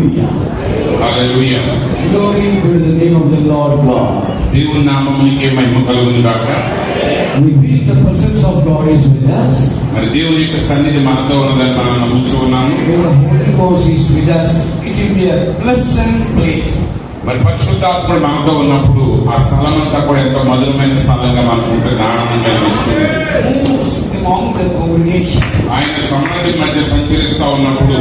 Hallelujah. Hallelujah. Glory be to the name of the Lord God. దేవుని నామమునకే మహిమ కలుగును గాక. We feel the presence of God is with us. మరి దేవుని యొక్క సన్నిధి మనతో ఉన్నదని మనం నమ్ముచున్నాము. When the Holy Ghost is with us, it will be a pleasant place. మరి పరిశుద్ధాత్ముడు మనతో ఉన్నప్పుడు ఆ స్థలం అంతా కూడా ఎంతో మధురమైన స్థలంగా మనకు ఉంటుంది, ఆనందంగా అనిపిస్తుంది. Moves among the congregation. ఆయన సమాజం మధ్య సంచరిస్తా ఉన్నప్పుడు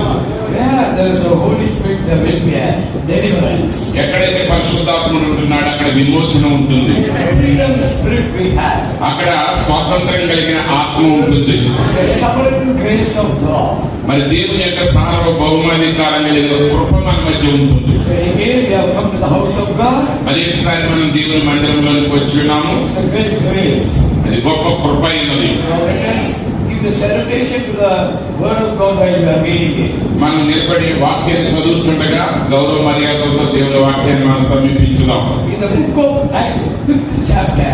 Where there is a Holy Spirit, there will be a deliverance. ఎక్కడైతే పరిశుద్ధాత్ముడు ఉంటున్నాడో అక్కడ విమోచన ఉంటుంది. Freedom spirit we have. అక్కడ స్వాతంత్రం కలిగిన ఆత్మ ఉంటుంది. It's a sovereign grace of God. మరి దేవుని యొక్క సార్వభౌమాధికారం కలిగిన కృప మన మధ్య ఉంటుంది. So again we have come to the house of God. మరి ఒకసారి మనం దేవుని మందిరంలోకి వచ్చి ఉన్నాము. It's a great grace. అది గొప్ప కృప అయినది. Now let us give the salutation to the word of God while we are reading it. మనం నిలబడి వాక్యాన్ని చదువుతుండగా గౌరవ మర్యాదలతో దేవుని వాక్యాన్ని మనం సమీపించుదాం. In the book of Acts, 5th chapter,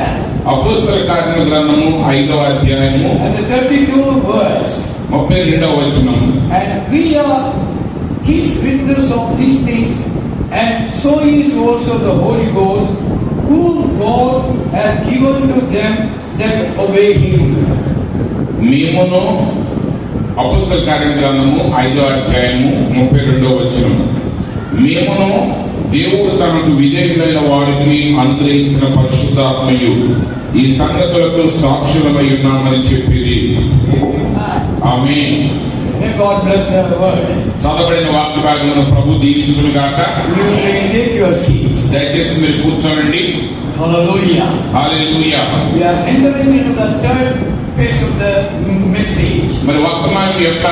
అపోస్తల కార్యముల గ్రంథము 5వ అధ్యాయము and the 32th verse, 32వ వచనం. and we are his witness of these things, and so is also the Holy Ghost, whom God has given to them that obey him. మేమును అపోస్తల కార్యముల గ్రంథము 5వ అధ్యాయము 32వ వచనం. మేమును దేవుడు తనకు విధేయులైన వారికి అనుగ్రహించిన పరిశుద్ధాత్మయు ఈ సంగతులకు సాక్షులమై ఉన్నామని చెప్పింది. ఆమేన్. May God bless the word. చదవబడిన వాక్య భాగమును ప్రభు దీవించును గాక. You may take your seats. దయచేసి మీరు కూర్చోనండి. Hallelujah. Hallelujah. We are entering into the third phase of the message. మరి వర్తమానం యొక్క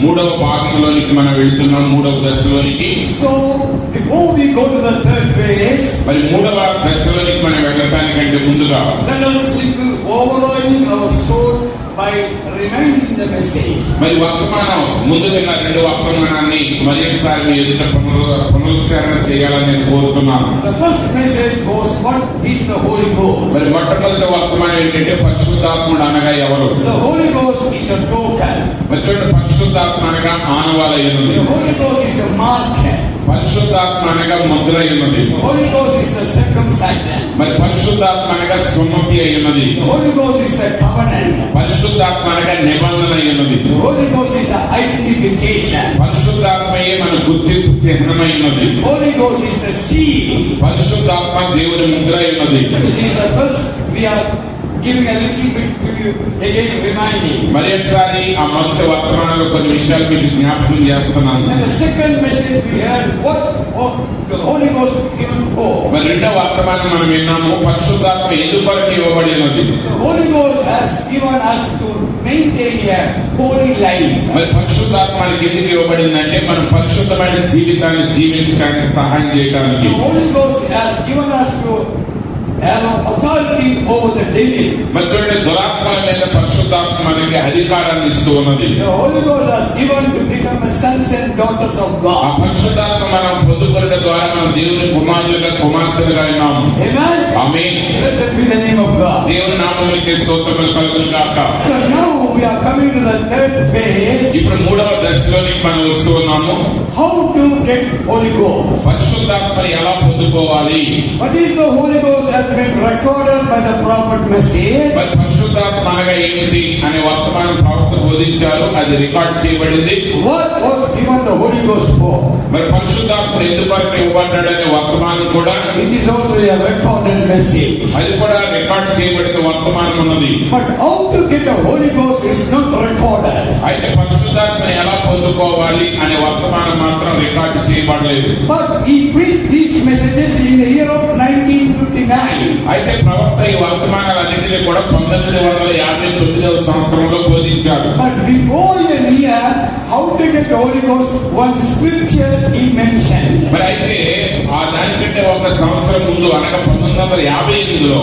3వ భాగంలోనికి మనం వెళ్తున్నాం, 3వ దశలోనికి. So before we go to the third phase, మరి 3వ దశలోనికి మనం వెళ్ళటానికంటే ముందుగా let us little overriding our soul by reminding the message. మరి వర్తమానం ముందు విన్న 2 వర్తమానాన్ని మరొకసారి మీ ఎదుట పునరుచ్చారణ చేయాలని నేను కోరుతున్నాను. The first message was, what is the Holy Ghost? మరి మొట్టమొదటి వర్తమానం ఏంటంటే పరిశుద్ధాత్ముడు అనగా ఎవరు? The Holy Ghost is a token. మరి చూడండి, పరిశుద్ధాత్మ అనగా ఆనవాలైనది. The Holy Ghost is a marker. పరిశుద్ధాత్మ అనగా ముద్ర అయినది. The Holy Ghost is the circumcision. మరి పరిశుద్ధాత్మ అనగా సున్నతి అయినది. The Holy Ghost is the covenant. పరిశుద్ధాత్మ అనగా నిబంధన అయినది. The Holy Ghost is the identification. పరిశుద్ధాత్మయే మన గుర్తింపు చిహ్నమైనది. The Holy Ghost is the seal. పరిశుద్ధాత్మ దేవుని ముద్ర అయినది. This is the first, we are giving a little bit to you, again reminding. మరి ఒకసారి ఆ మొదటి వర్తమానంలో కొన్ని విషయాలు మీకు జ్ఞాపకం చేస్తున్నాను. And the second message we heard, what the Holy Ghost given for. మరి రెండవ వర్తమానం మనం విన్నాము, పరిశుద్ధాత్మ ఎందుకొరకు ఇవ్వబడినది. The Holy Ghost has given us to maintain a holy life. మరి పరిశుద్ధాత్మ మనకి ఎందుకు ఇవ్వబడిందంటే మనం పరిశుద్ధమైన జీవితాన్ని జీవించడానికి సహాయం చేయడానికి. The Holy Ghost has given us to have authority over the devil. మరి చూడండి, దురాత్మల మీద పరిశుద్ధాత్మ మనకి అధికారాన్ని ఇస్తూ ఉన్నది. The Holy Ghost has given to become a sons and daughters of ఆ God. పరిశుద్ధాత్మ మనం పొందుకున్న ద్వారా మనం దేవుని కుమారులుగా కుమార్తెలుగా ఉన్నాము. Amen. Amen. Blessed be the name of God. దేవుని నామమునకే స్తోత్రములు కలుగును గాక. So now we are coming to the third phase. ఇప్పుడు 3వ దశలోనికి మనం వస్తూ ఉన్నాము. How to get Holy Ghost? పరిశుద్ధాత్మని ఎలా పొందుకోవాలి? What is the Holy Ghost has been recorded by the prophet message? మరి పరిశుద్ధాత్మ అనగా ఏమిటి అనే వర్తమానం ప్రవక్త బోధించారు, అది రికార్డ్ చేయబడింది. What was given the Holy Ghost for? మరి పరిశుద్ధాత్మ ఎందువరకు ఇవ్వబడ్డాడనే వర్తమానం కూడా It is also a recorded message. అది కూడా రికార్డ్ చేయబడిన వర్తమానం ఉన్నది. But how to get a Holy Ghost is not recorded. అయితే పరిశుద్ధాత్మని ఎలా పొందుకోవాలి అనే వర్తమానం మాత్రం రికార్డ్ చేయబడలేదు. But he preached these messages in the year of 1959. అయితే ప్రవక్త ఈ వర్తమానాలన్నింటినీ కూడా 1959వ సంవత్సరంలో బోధించారు. But before a year, how to get the Holy Ghost, one scripture he mentioned. మరి అయితే ఆ దానికంటే ఒక సంవత్సరం ముందు అనగా 1958లో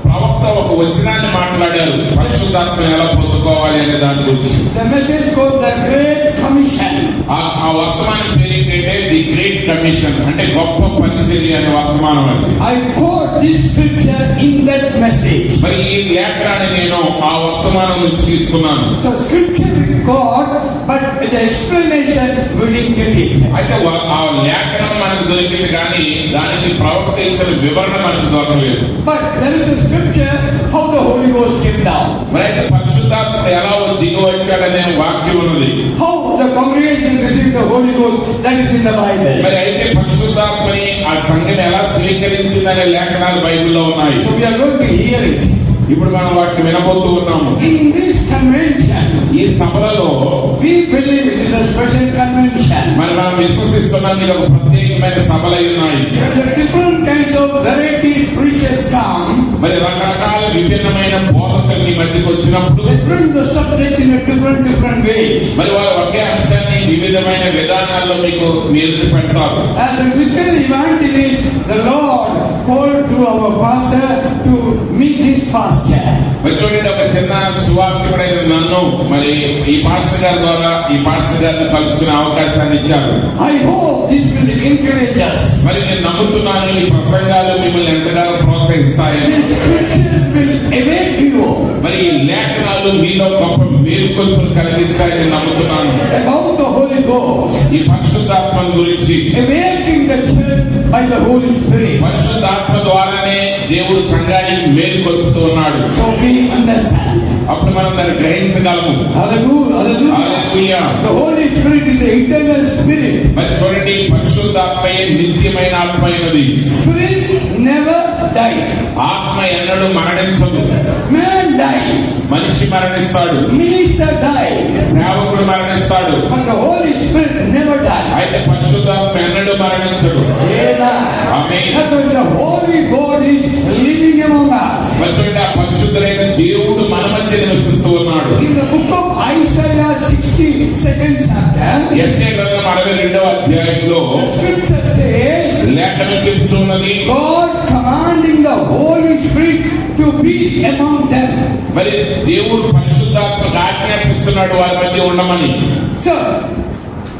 ప్రవక్త ఒక వచనాన్ని మాట్లాడారు, పరిశుద్ధాత్మ ఎలా పొందుకోవాలి అనే దాని గురించి. The message called the Great Commission. ఆ వర్తమానం పేరు ఏంటంటే ది ది గ్రేట్ కమిషన్ అంటే గొప్ప పరిచర్య అనే వర్తమానం అది. I quote this scripture in that message. మరి ఈ లేఖనాన్ని నేను ఆ వర్తమానం నుంచి తీసుకున్నాను. So scripture we got, but the explanation we didn't get it. అయితే ఆ లేఖనం మనకు దొరికింది కానీ దానికి ప్రవక్త ఇచ్చిన వివరణ మనకు దొరకలేదు. But there is a scripture how the Holy Ghost came down. మరి అయితే పరిశుద్ధాత్ముడు ఎలా దిగి వచ్చాడనే వాక్యం ఉన్నది. How the congregation received the Holy Ghost, that is in the Bible. మరి అయితే పరిశుద్ధాత్మని ఆ సంఘం ఎలా స్వీకరించిందనే లేఖనాలు బైబిల్లో ఉన్నాయి. So we are going to hear it. ఇప్పుడు మనం వాటిని వినబోతూ ఉన్నాము. In this convention, ఈ సభలలో we believe it is a special convention. మరి మనం విశ్వసిస్తున్నాం ఇది ఒక ప్రత్యేకమైన సభలై ఉన్నాయి. When the different kinds of varieties preachers come, మరి రకరకాల విభిన్నమైన బోధకులు మీ మధ్యకి వచ్చినప్పుడు they bring the subject in a different ways. మరి వారు ఒకే అంశాన్ని వివిధమైన విధానాల్లో మీకు ఎదురు పెడతారు. As a little evangelist, the Lord called to our pastor to meet this pastor. మరి చూడండి, ఒక చిన్న సువార్తికుడైన నన్ను మరి ఈ పాస్టర్ గారి ద్వారా ఈ పాస్టర్ గారిని కలుసుకునే అవకాశాన్ని ఇచ్చారు. I hope this will encourage us. మరి నేను నమ్ముతున్నాను ఈ ప్రసంగాలు మిమ్మల్ని ఎంతగానో ప్రోత్సహిస్తాయని. These scriptures will awake you మరి ఈ లేఖనాలు మీలో గొప్ప మేలుకొల్పును కలిగిస్తాయని నమ్ముతున్నాను. about the Holy Ghost, ఈ పరిశుద్ధాత్మ గురించి awaking the church by the Holy Spirit. పరిశుద్ధాత్మ ద్వారానే దేవుడు సంఘానికి మేలుకొల్పుతూ ఉన్నాడు. So we understand. అప్పుడు మనం దాన్ని గ్రహించగలము. Hallelujah, hallelujah. Hallelujah. The Holy Spirit is an eternal spirit. మరి చూడండి, పరిశుద్ధాత్మయే నిత్యమైన ఆత్మ అయినది. Spirit never die. ఆత్మ ఎన్నడూ మరణించదు. Man die. మనిషి మరణిస్తాడు, Minister die. సేవకుడు మరణిస్తాడు, But the Holy Spirit never die. అయితే పరిశుద్ధాత్మ ఎన్నడూ మరణించడు. ఆమేన్. That's why the Holy God is living among us. మరి చూడండి, ఆ పరిశుద్ధులైన దేవుడు మన మధ్య నివసిస్తూ ఉన్నాడు. In the book of Isaiah 62nd chapter, యెషయా గ్రంథం 62వ అధ్యాయంలో the scripture says, లేఖనం చెబుతున్నది, God commanding the Holy Spirit to be among them. మరి దేవుడు పరిశుద్ధాత్మకు ఆజ్ఞాపిస్తున్నాడు వారి మధ్య ఉండమని. So,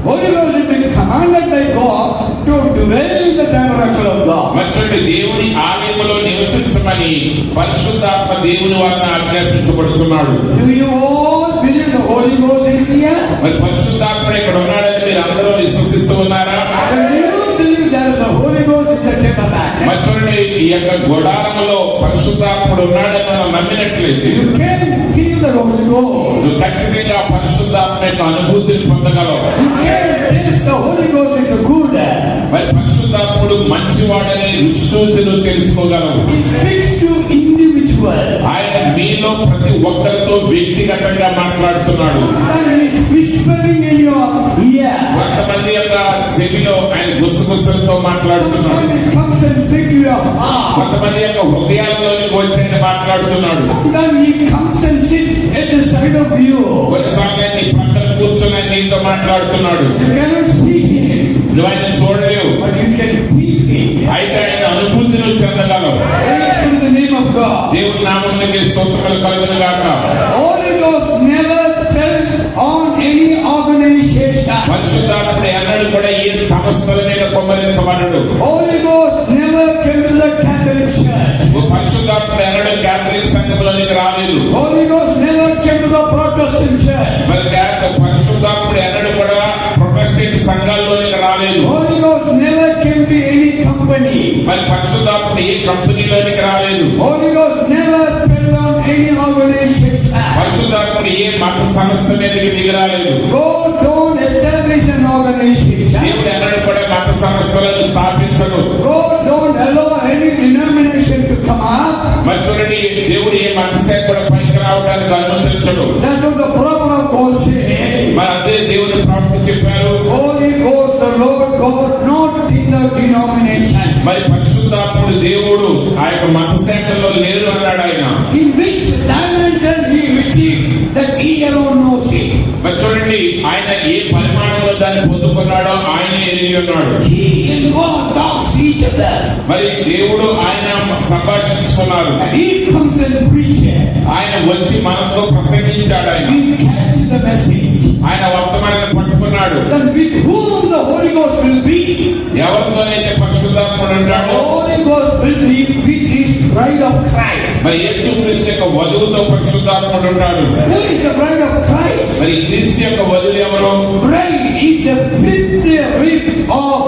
Holy Ghost has been commanded by God to dwell in the tabernacle of God. మరి చూడండి, దేవుని ఆలయములో నివసించమని పరిశుద్ధాత్మ దేవుని వారిని ఆజ్ఞాపించబడుతున్నాడు. Do you all believe the Holy Ghost is here? మరి పరిశుద్ధాత్మ ఇక్కడ ఉన్నాడని మీరు అందరూ విశ్వసిస్తూ ఉన్నారా? Do you believe there is a Holy Ghost in the tabernacle? మరి చూడండి, ఈ యొక్క గుడారములో పరిశుద్ధాత్ముడు ఉన్నాడని మనం నమ్మినట్లయితే You can feel the Holy Ghost. నువ్వు ఖచ్చితంగా పరిశుద్ధాత్మ యొక్క అనుభూతిని పొందగలవు. You can taste the Holy Ghost is good. మరి పరిశుద్ధాత్ముడు మంచివాడని రుచి చూసి నువ్వు తెలుసుకోగలవు. He speaks to individual. ఆయన మీలో ప్రతి ఒక్కరితో వ్యక్తిగతంగా మాట్లాడుతున్నాడు. And he is whispering in your ear. కొంతమంది యొక్క చెవిలో ఆయన గుసగుసలతో మాట్లాడుతున్నాడు. Sometimes he comes and speaks to your heart. కొంతమంది యొక్క హృదయాల్లోకి వచ్చి ఆయన మాట్లాడుతున్నాడు. Sometimes he comes and sits at the side of you. కొన్నిసార్లు ఆయన నీ పక్కన కూర్చొని ఆయన నీతో మాట్లాడుతున్నాడు. You cannot see him, నువ్వు ఆయన చూడలేవు, but you can feel him. అయితే ఆయన అనుభూతి నువ్వు చెందగలవు. Praise to the name of God. దేవుడి నామమునకు స్తోత్రములు కలుగును గాక. Holy Ghost never fell on any organization. పరిశుద్ధాత్ముడు ఎన్నడూ కూడా ఏ సంస్థల మీద కుమ్మరించబడడు. Holy Ghost never came to the Catholic Church. పరిశుద్ధాత్ముడు ఎన్నడూ క్యాథలిక్ సంఘములోనికి రాలేదు. Holy Ghost never came to the Protestant Church. మరి పరిశుద్ధాత్ముడు ఎన్నడూ కూడా ప్రొటెస్టెంట్ సంఘాల్లోనికి రాలేదు. Holy Ghost never came to any company. మరి పరిశుద్ధాత్ముడు ఏ కంపెనీలోనికి రాలేదు. Holy Ghost never fell on any organization. పరిశుద్ధాత్ముడు ఏ మత సంస్థ మీదకి దిగరాలేదు. God don't establish an organization. దేవుడు ఎన్నడూ కూడా మత సంస్థలను స్థాపించడు. God don't allow any denomination to come up. మరి చూడండి, దేవుడు ఏ మత శాఖ కూడా పైకి రావడానికి అనుమతించడు. That's what the prophet of God said. మరి అదే దేవుని ప్రవక్త చెప్పారు, Holy Ghost, the Lord God, not in the denomination. మరి పరిశుద్ధాత్ముడు దేవుడు ఆ యొక్క మత శాఖల్లో లేరు అన్నాడు ఆయన. In which dimension he received, that he alone knows it. మరి మరి చూడండి, ఆయన ఏ పరిమాణంలో దాన్ని పొందుకున్నాడో ఆయన ఎరిగి ఉన్నాడు. He and God talks to each of us. మరి దేవుడు ఆయన సంభాషించుకున్నారు. And He comes and preaches. ఆయన వచ్చి మనతో ప్రసంగించాడు. ఆయన We catch the message. ఆయన వర్తమానాన్ని పట్టుకున్నాడు. Then with whom the Holy Ghost will be? ఎవరితోనైతే పరిశుద్ధాత్ముడు The ఉంటాడో Holy Ghost will be with His bride of Christ. మరి యేసుక్రీస్తు యొక్క వధువుతో పరిశుద్ధాత్ముడు ఉంటాడు. Who is the bride of Christ? మరి క్రీస్తు యొక్క వధువు ఎవరు? Bride is a fifth rib of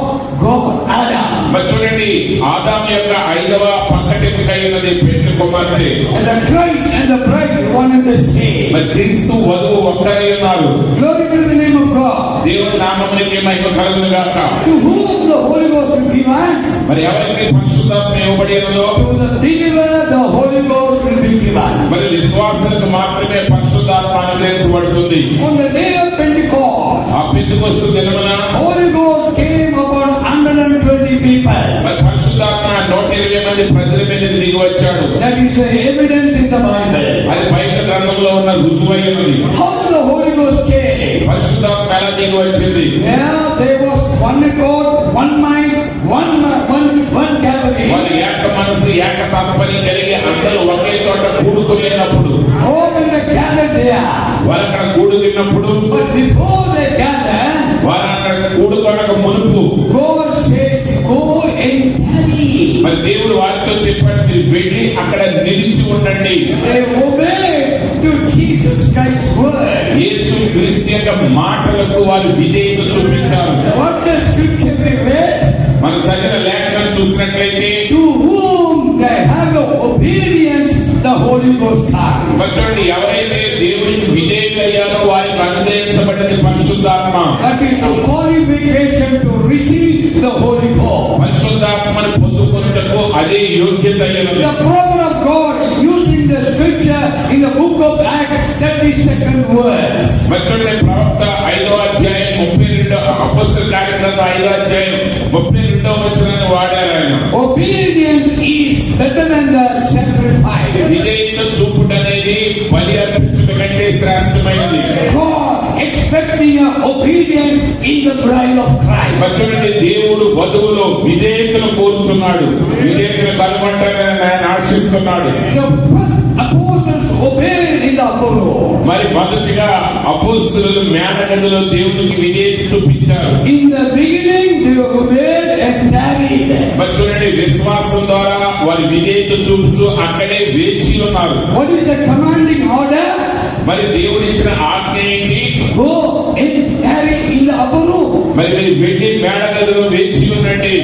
God, Adam. మరి చూడండి, ఆదాము యొక్క 5వ పక్కటెముక అయినది పెండ్లి కుమార్తె. And the Christ and the bride one and the same. మరి క్రీస్తు వధువు ఒక్కరై ఉన్నారు. Glory to the name of God. దేవుని నామమునికి మహిమ కలుగును గాక. To whom the Holy Ghost will be given? మరి ఎవరికి పరిశుద్ధాత్మ ఇవ్వబడి ఉన్నదో To the believer the Holy Ghost will be given. మరి విశ్వాసులకు మాత్రమే పరిశుద్ధాత్మ అనుగ్రహించబడుతుంది. On the day of Pentecost, ఆ పెంతెకొస్తు దినమున Holy Ghost came upon 120 people. మరి పరిశుద్ధాత్మ 120 మంది ప్రజల మీద దిగి వచ్చాడు. That is the evidence in the Bible. అది బైబిల్ గ్రంథంలో ఉన్న రుజువైనది. How the Holy Ghost came? పరిశుద్ధాత్మ ఎలా దిగి వచ్చింది? Yeah, there was one accord, one mind, one gathering. వారు ఏక మనసు ఏక తత్పని కలిగి అందరూ ఒకే చోట కూడుకునేటప్పుడు Oh, when they gathered there. వారు అక్కడ కూడుకున్నప్పుడు But before they gather, వారు అక్కడ కూడుకొనక మునుపు God says, go and tarry. మరి దేవుడు వారితో చెప్పాడు, మీరు వెళ్ళి అక్కడ నిలిచి ఉండండి. They obeyed to Jesus Christ's word. యేసు క్రీస్తు యొక్క మాటలకు వారు విధేయత చూపించారు. What the scripture we read? మనం చదివిన లేఖనం చూసినట్లయితే To whom they have the obedience, the Holy Ghost comes. మరి చూడండి, ఎవరైతే దేవునికి విధేయులయ్యారో వారికి అనుగ్రహించబడిన పరిశుద్ధాత్మ. That is the qualification to receive the Holy Ghost. పరిశుద్ధాత్మను పొందుకొనుటకు అదే యోగ్యత అయినది. The prophet of God using the scripture in the book of Acts 32nd verse. మరి చూడండి, ప్రవక్త 5వ అధ్యాయం 32 అపోస్తల కార్యగ్రంథం 5వ అధ్యాయం 32వ వచనాన్ని వాడారు ఆయన. Obedience is better than the sacrifice. విధేయత చూపుట అనేది బలి అర్పించుట కంటే శ్రేష్టమైనది. God expecting a obedience in the bride of Christ. మరి చూడండి, దేవుడు వధువులో విధేయతను కోరుచున్నాడు. విధేయతను కనుగొంటానని ఆయన ఆశిస్తున్నాడు. So first apostles obeyed in the Apollo. మరి మొదటిగా అపోస్తలులు మేనగదిలో దేవునికి విధేయత చూపించారు. In the beginning they obeyed and tarried. మరి చూడండి, విశ్వాసం ద్వారా వారి విధేయత చూపుచు అక్కడే వేచి ఉన్నారు. What is the commanding order? మరి దేవుడు ఇచ్చిన ఆజ్ఞ ఏంటి? Go and tarry in the upper room. మరి మీరు వెళ్ళి మేడగదిలో వేచి ఉండండి.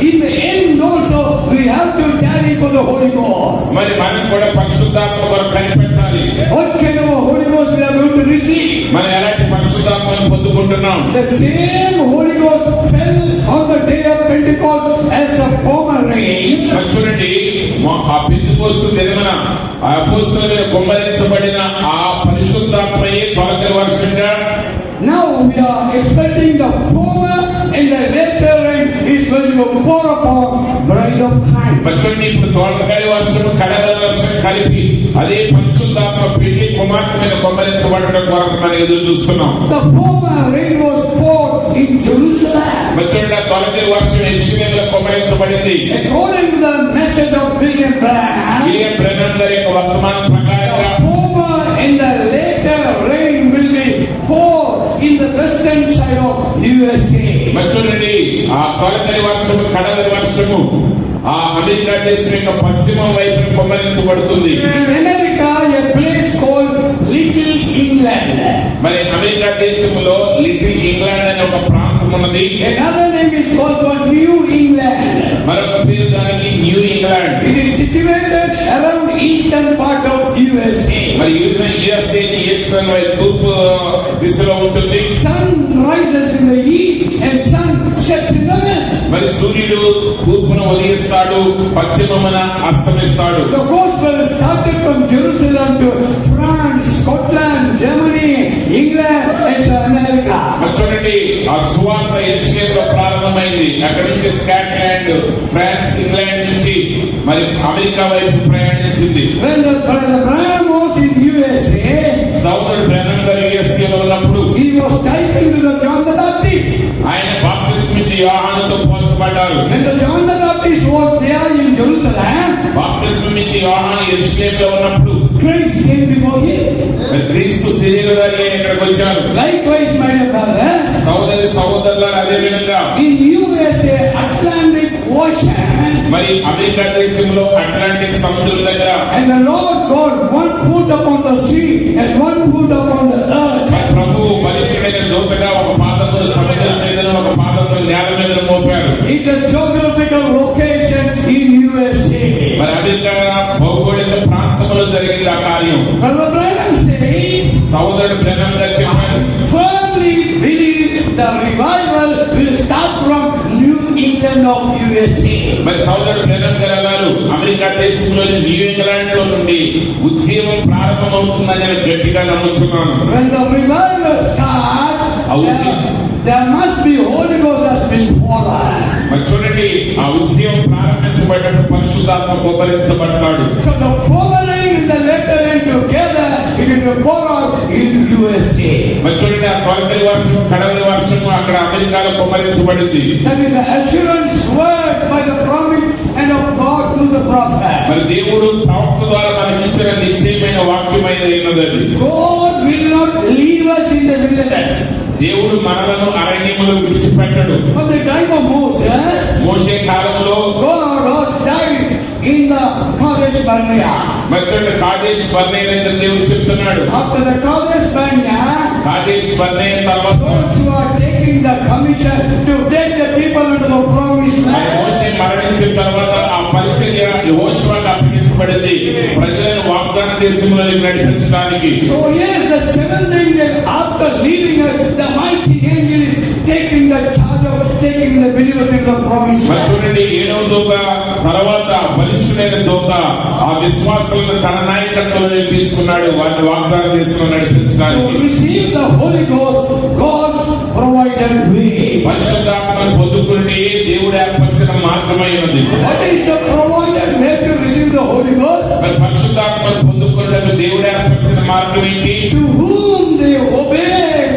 In the end also we have to tarry for the Holy Ghost. మరి మనం కూడా పరిశుద్ధాత్మ కొరకు కనిపెట్టాలి. What kind of a Holy Ghost we are going to receive? మనం ఎలాంటి పరిశుద్ధాత్మను పొందుకుంటున్నాం? The same Holy Ghost fell on the day of Pentecost as a former rain. మరి చూడండి, ఆ పెంతెకొస్తు దినమున ఆ అపోస్తలుల మీద కుమ్మరించబడిన ఆ పరిశుద్ధాత్మయే తొలకరి వర్షంగా Now we are expecting the former and the later rain is going to pour upon bride of Christ. మరి చూడండి, ఇప్పుడు తొలకరి వర్షం కడగల వర్షం కలిపి అదే పరిశుద్ధాత్మ పెళ్లి కుమార్తె మీద కుమ్మరించబడటం కొరకు మనం ఎదురు చూస్తున్నాం. The former rain was poured in Jerusalem. మరి చూడండి, ఆ తొలకరి వర్షం యెరూషలేములో కుమ్మరించబడింది. According to the message of William Branham, William Branham గారి యొక్క వర్తమానం ప్రకారంగా the former and the later rain will be poured in the western side of USA. మరి చూడండి, ఆ తొలకరి వర్షము కడగలి వర్షము ఆ అమెరికా దేశం యొక్క పశ్చిమ వైపు కుమ్మరించబడుతుంది. In America, a place called Little England. మరి అమెరికా దేశంలో లిటిల్ ఇంగ్లాండ్ అనే ఒక ప్రాంతం ఉన్నది. Another name is called New England. మరొక పేరు దానికి new England. It is situated around eastern part of USA. మరి యుఎస్ఏ ఈస్టర్న్ వైపు తూర్పు దిశలో ఉంటుంది. Sun rises in the east and sun sets in the west. మరి సూర్యుడు తూర్పున ఉదయిస్తాడు, పశ్చిమమున అస్తమిస్తాడు. The gospel started from Jerusalem to France, Scotland, Germany, England, and America. మరి చూడండి, ఆ సువార్త యెరూషలేములో ప్రారంభమైంది. అక్కడి నుంచి స్కాట్లాండ్, ఫ్రాన్స్, ఇంగ్లాండ్ నుంచి మరి అమెరికా వైపు ప్రయాణించింది. When the Brother Branham was in USA, సౌదర్ బ్రెనన్ గారు యుఎస్ఏలో ఉన్నప్పుడు he Baptist. ఆయన బాప్తిస్మం ఇచ్చి యోహానుతో పోల్చబడ్డారు. When the John the Baptist was there in Jerusalem, బాప్తిస్మం ఇచ్చి యోహాను యెరూషలేములో ఉన్నప్పుడు Christ came before him. క్రీస్తు శరీరధారి ఇక్కడికి వచ్చారు. Likewise, my dear brothers, సహోదరి సహోదరులారా, అదే విధంగా in USA, Atlantic Ocean, మరి అమెరికా దేశంలో అట్లాంటిక్ సముద్రం దగ్గర and the Lord God one foot upon the sea and one foot upon the earth. మరి ప్రభువు బలిష్ఠుడైన దూతగా ఒక పాదమును సముద్రం మీదను ఒక పాదమును నేల మీద మోపారు. It's a geographical location in USA. మరి అమెరికా భౌగోళిక ప్రాంతంలో జరిగింది ఆ కార్యం. Brother Branham says, సహోదరుడు బ్రెనమ్ గారు చెప్పారు, firmly believe the revival will start from New England of USA. మరి సహోదరుడు బ్రెనమ్ గారు అన్నారు, అమెరికా దేశంలోని న్యూ ఇంగ్లాండ్ లో నుండి ఉద్యమం ప్రారంభమవుతుందని నేను గట్టిగా నమ్ముతున్నాను. When the revival starts, there must be Holy Ghost has been fallen. మరి చూడండి, ఆ ఉద్యమం ప్రారంభించబడినప్పుడు పరిశుద్ధాత్మ కుమ్మరించబడతాడు. So the pouring and the lettering together, it will be poured out in USA. మరి చూడండి, ఆ తొలకరి వర్షం కడవరి వర్షం అక్కడ అమెరికాలో కుమ్మరించబడింది. That is the assurance word by the promise and of God through the prophet. మరి దేవుడు ప్రవక్త ద్వారా మనకి ఇచ్చిన నిశ్చయమైన వాక్యమైనది. God will not leave us in the wilderness. దేవుడు మనలను అరణ్యములో విడిచిపెట్టడు. At the time of Moses, మోషే కాలంలో God was died in the Kadesh Barnea. మరి చూడండి, కాదేశ్ బర్నేయ దగ్గర దేవుడు చెప్తున్నాడు. After the Kadesh Barnea, Kadesh Barnea తర్వాత those who are taking the commission to take the people into the promised మరి land. మోషే మరణించిన తర్వాత ఆ పరిచర్య యెహోషువకు అప్పగించబడింది, ప్రజలను వాగ్దాన దేశంలోకి నడిపించడానికి. So yes, the seventh angel, after leaving us, the mighty angel is taking the charge of taking the believers into the promised మరి land. చూడండి, ఏడవ దూత తర్వాత బలిష్ఠుడైన దూత ఆ విశ్వాసులను తన నాయకత్వంలో తీసుకున్నాడు, వారిని వాగ్దాన దేశంలో నడిపించడానికి. To receive the Holy Ghost, God's provided way. పరిశుద్ధాత్మను పొందుకుంటే దేవుడు ఏర్పరిచిన మార్గమైనది. What is the provided way to receive the Holy Ghost? మరి పరిశుద్ధాత్మను పొందుకుంటే దేవుడు ఏర్పరిచిన మార్గం ఏంటి? To whom they obey,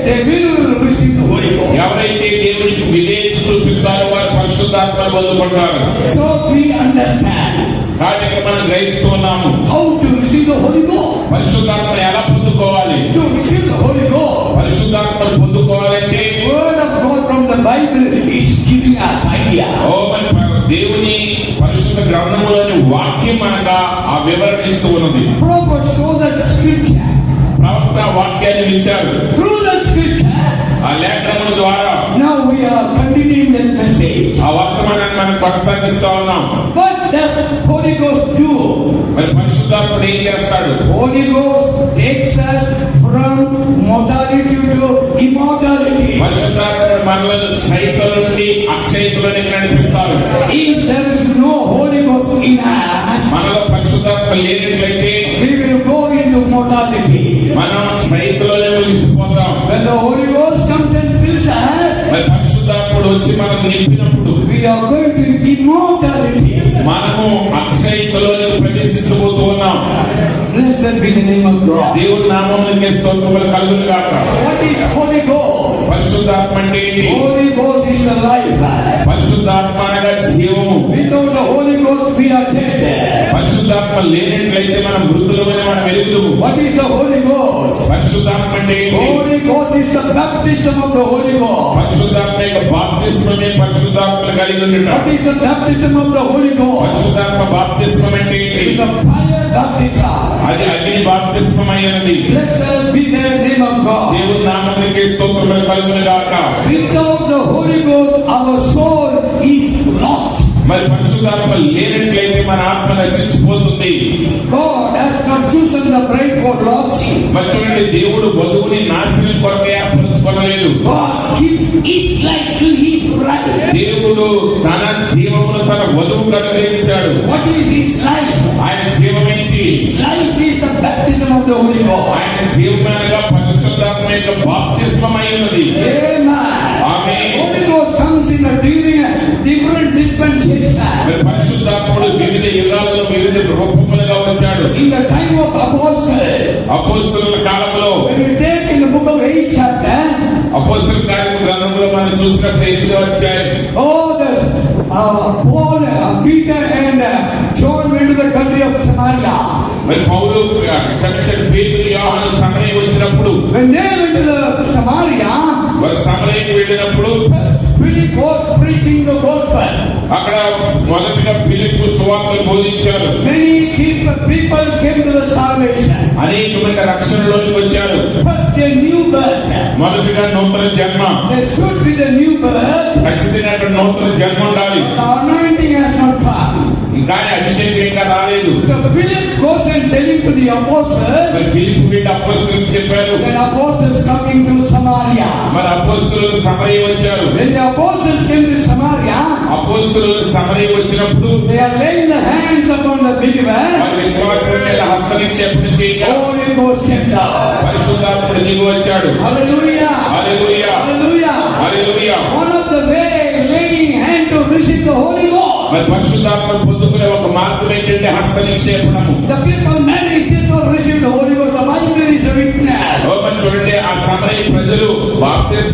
they will receive the Holy Ghost. ఎవరైతే దేవునికి విధేయత చూపిస్తారో వారు పరిశుద్ధాత్మను పొందుకుంటారు. So we understand కాబట్టి మనం గ్రహిస్తూ ఉన్నాము, how to receive the Holy Ghost. పరిశుద్ధాత్మను ఎలా పొందుకోవాలి. To receive the Holy Ghost, పరిశుద్ధాత్మను పొందుకోవాలంటే Word of God from the Bible is giving us idea. మరి దేవుని పరిశుద్ధ గ్రంథములోని వాక్యం మనకు ఆ వివరణ ఇస్తూ ఉన్నది. Prophets show that scripture. ప్రవక్త వాక్యాన్ని వింటారు. Through the scripture, ఆ లేఖనముల ద్వారా now we are continuing that message. ఆ వర్తమానాన్ని మనం కొనసాగిస్తూ ఉన్నాం. What does Holy Ghost do? మరి పరిశుద్ధాత్ముడు ఏం చేస్తాడు? Holy Ghost takes us from mortality to immortality. పరిశుద్ధాత్ముడు మనల్ని క్షయితుల నుండి అక్షయితులకి నడిపిస్తారు. If there is no Holy Ghost in us, మనలో పరిశుద్ధాత్మ లేనట్లయితే we will go into mortality. మనం క్షయితులనే ముగిసిపోతాం. When the Holy Ghost comes and fills us, మరి పరిశుద్ధాత్ముడు వచ్చి మనం నింపినప్పుడు we are going to immortality. మనము అక్షయితులోని ప్రవేశించబోతూ ఉన్నాం. Blessed be the name of God. దేవుడి నామమునకే స్తోత్రములు కలుగును గాక. What is Holy Ghost? పరిశుద్ధాత్మ అంటే ఏంటి? Holy Ghost is the life. పరిశుద్ధాత్మ అనగా జీవము. Without the Holy Ghost, we are dead. పరిశుద్ధాత్మ లేనట్లయితే మనం మృతులమని మనం ఎరుగుదుము. What is the Holy Ghost? పరిశుద్ధాత్మ అంటే ఏంటి? Holy Ghost is the baptism of the Holy Ghost. పరిశుద్ధాత్మ యొక్క బాప్తిస్మమే పరిశుద్ధాత్మను కలిగి ఉండటం. What is the baptism of the Holy Ghost? పరిశుద్ధాత్మ బాప్తిస్మం అంటే ఏంటి? It is a fire baptism. అది అగ్ని బాప్తిస్మమైనది. Blessed be the name of God. దేవుని నామమునకే స్తోత్రములు కలుగును గాక. Without the Holy Ghost, our soul is lost. మరి పరిశుద్ధాత్మ లేనట్లయితే మన ఆత్మ నశించిపోతుంది. God has not chosen the bride for losing. మరి చూడండి, దేవుడు వధువుని నాశనం కొరకు ఏర్పరచుకోలేదు. God gives His life to His bride. దేవుడు తన జీవమును తన వధువుకు అనుగ్రహించాడు. What is His life? ఆయన జీవమేంటి? His life is the baptism of the Holy Ghost. ఆయన జీవమనగా పరిశుద్ధాత్మ యొక్క బాప్తిస్మమై ఉన్నది. Amen. Amen. Holy Ghost comes in a different dispensation. మరి పరిశుద్ధాత్ముడు వివిధ యుగాలలో వివిధ రూపములుగా వచ్చాడు. In the time of apostles, అపోస్తలుల కాలంలో when we take in the book of 8th chapter, అపోస్తలుల కార్యముల గ్రంథంలో మనం చూసినప్పుడు 8వ అధ్యాయం. Oh, Paul, Peter and John went to the country of Samaria. మరి పౌలు పేతురు యోహాను సమరయ వచ్చినప్పుడు, When they went to the Samaria, వారు సమరయకు వెళ్ళినప్పుడు Philip was preaching the gospel. అక్కడ మొదటిగా ఫిలిప్పు సువార్తను బోధించారు. Many people came to the salvation. అనేక మంది రక్షణలోకి వచ్చారు. First, a new birth. మొదటిగా నూతన జన్మ. They should be the new birth. ఖచ్చితంగా అక్కడ నూతన జన్మ ఉండాలి. The anointing has not come. కానీ అభిషేకం ఇంకా రాలేదు. So Philip goes and telling to the apostles. మరి ఫిలిప్పు వీళ్ళ అపోస్తలులకు చెప్పారు. When apostles coming to Samaria. మరి అపోస్తలులు సమరయ వచ్చారు. When the apostles came to Samaria, అపోస్తలులు సమరయ వచ్చినప్పుడు they are laying the hands upon the believer. వారి విశ్వాసం మీద హస్త నిక్షేపణ చేయగా Holy Ghost came down. పరిశుద్ధాత్ముడు దిగి వచ్చాడు. Hallelujah. Hallelujah, Hallelujah. Hallelujah. One of the way laying hand to receive the Holy Ghost. మరి పరిశుద్ధాత్మను పొందుకునే ఒక మార్గం ఏంటంటే హస్త నిక్షేపణము. The people, many people received the Holy Ghost. The Bible is a witness. మరి చూడండి, ఆ సమరయ ప్రజలు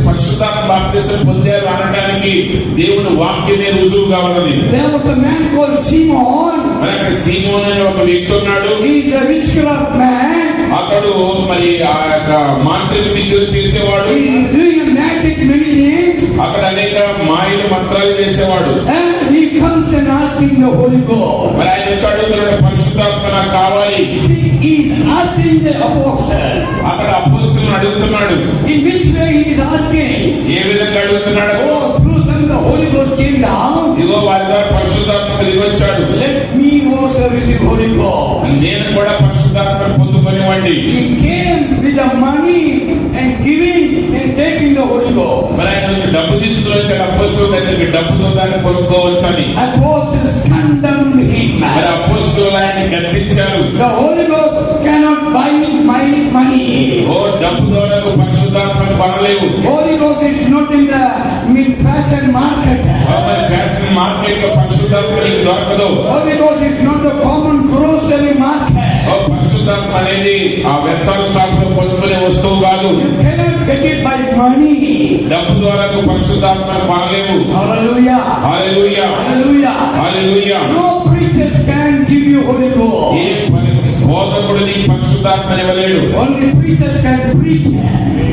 పరిశుద్ధాత్మ బాప్తిసం పొందారు అనడానికి దేవుని వాక్యమే రుజువుగా ఉన్నది. There was a man called Simon. మరి అక్కడ సీమోను అనే ఒక వ్యక్తి ఉన్నాడు. He is a witchcraft man. అతడు మరి ఆ యొక్క మాంత్రిక విద్యలు చేసేవాడు. He is doing a magic many things. అక్కడ అనేక మాయలు మంత్రాలు చేసేవాడు. And he comes and asking the Holy Ghost. మరి ఆయన వచ్చి అడుగుతున్నాడు, పరిశుద్ధాత్మ నాకు కావాలి. See, he is asking the apostle. అక్కడ అపోస్తలులను అడుగుతున్నాడు. In which way he is asking? ఏ విధంగా అడుగుతున్నాడు? Oh, through them the Holy Ghost came down. ఇదిగో వారి ద్వారా పరిశుద్ధాత్మ దిగి వచ్చాడు. Let me also receive Holy Ghost. నేను కూడా పరిశుద్ధాత్మను పొందుకునేవాడిని. He came with the money and giving and taking the Holy Ghost. మరి ఆయన డబ్బు తీసుకుని వచ్చాడు. అపోస్తలుల దగ్గరికి డబ్బుతో దాన్ని కొనుక్కోవచ్చని. Apostles condemned him. మరి అపోస్తలులు ఆయన గద్దించారు. The Holy Ghost cannot buy my money. ఓ డబ్బు ద్వారా నువ్వు పరిశుద్ధాత్మను కొనలేవు. Holy Ghost is not in the fashion market. మరి ఫ్యాషన్ మార్కెట్ లో పరిశుద్ధాత్మ నీకు దొరకదు. Holy Ghost is not the common grocery market. ఓ పరిశుద్ధాత్మ అనేది ఆ వెబ్సైట్ షాప్ లో కొనుక్కునే వస్తువు కాదు. You cannot get it by money. డబ్బు ద్వారా నువ్వు పరిశుద్ధాత్మను కొనలేవు. Hallelujah. Hallelujah, Hallelujah. Hallelujah. No preachers can give you Holy Ghost. ఏ బోధకుడు నీకు పరిశుద్ధాత్మని ఇవ్వలేడు. Only preachers can preach.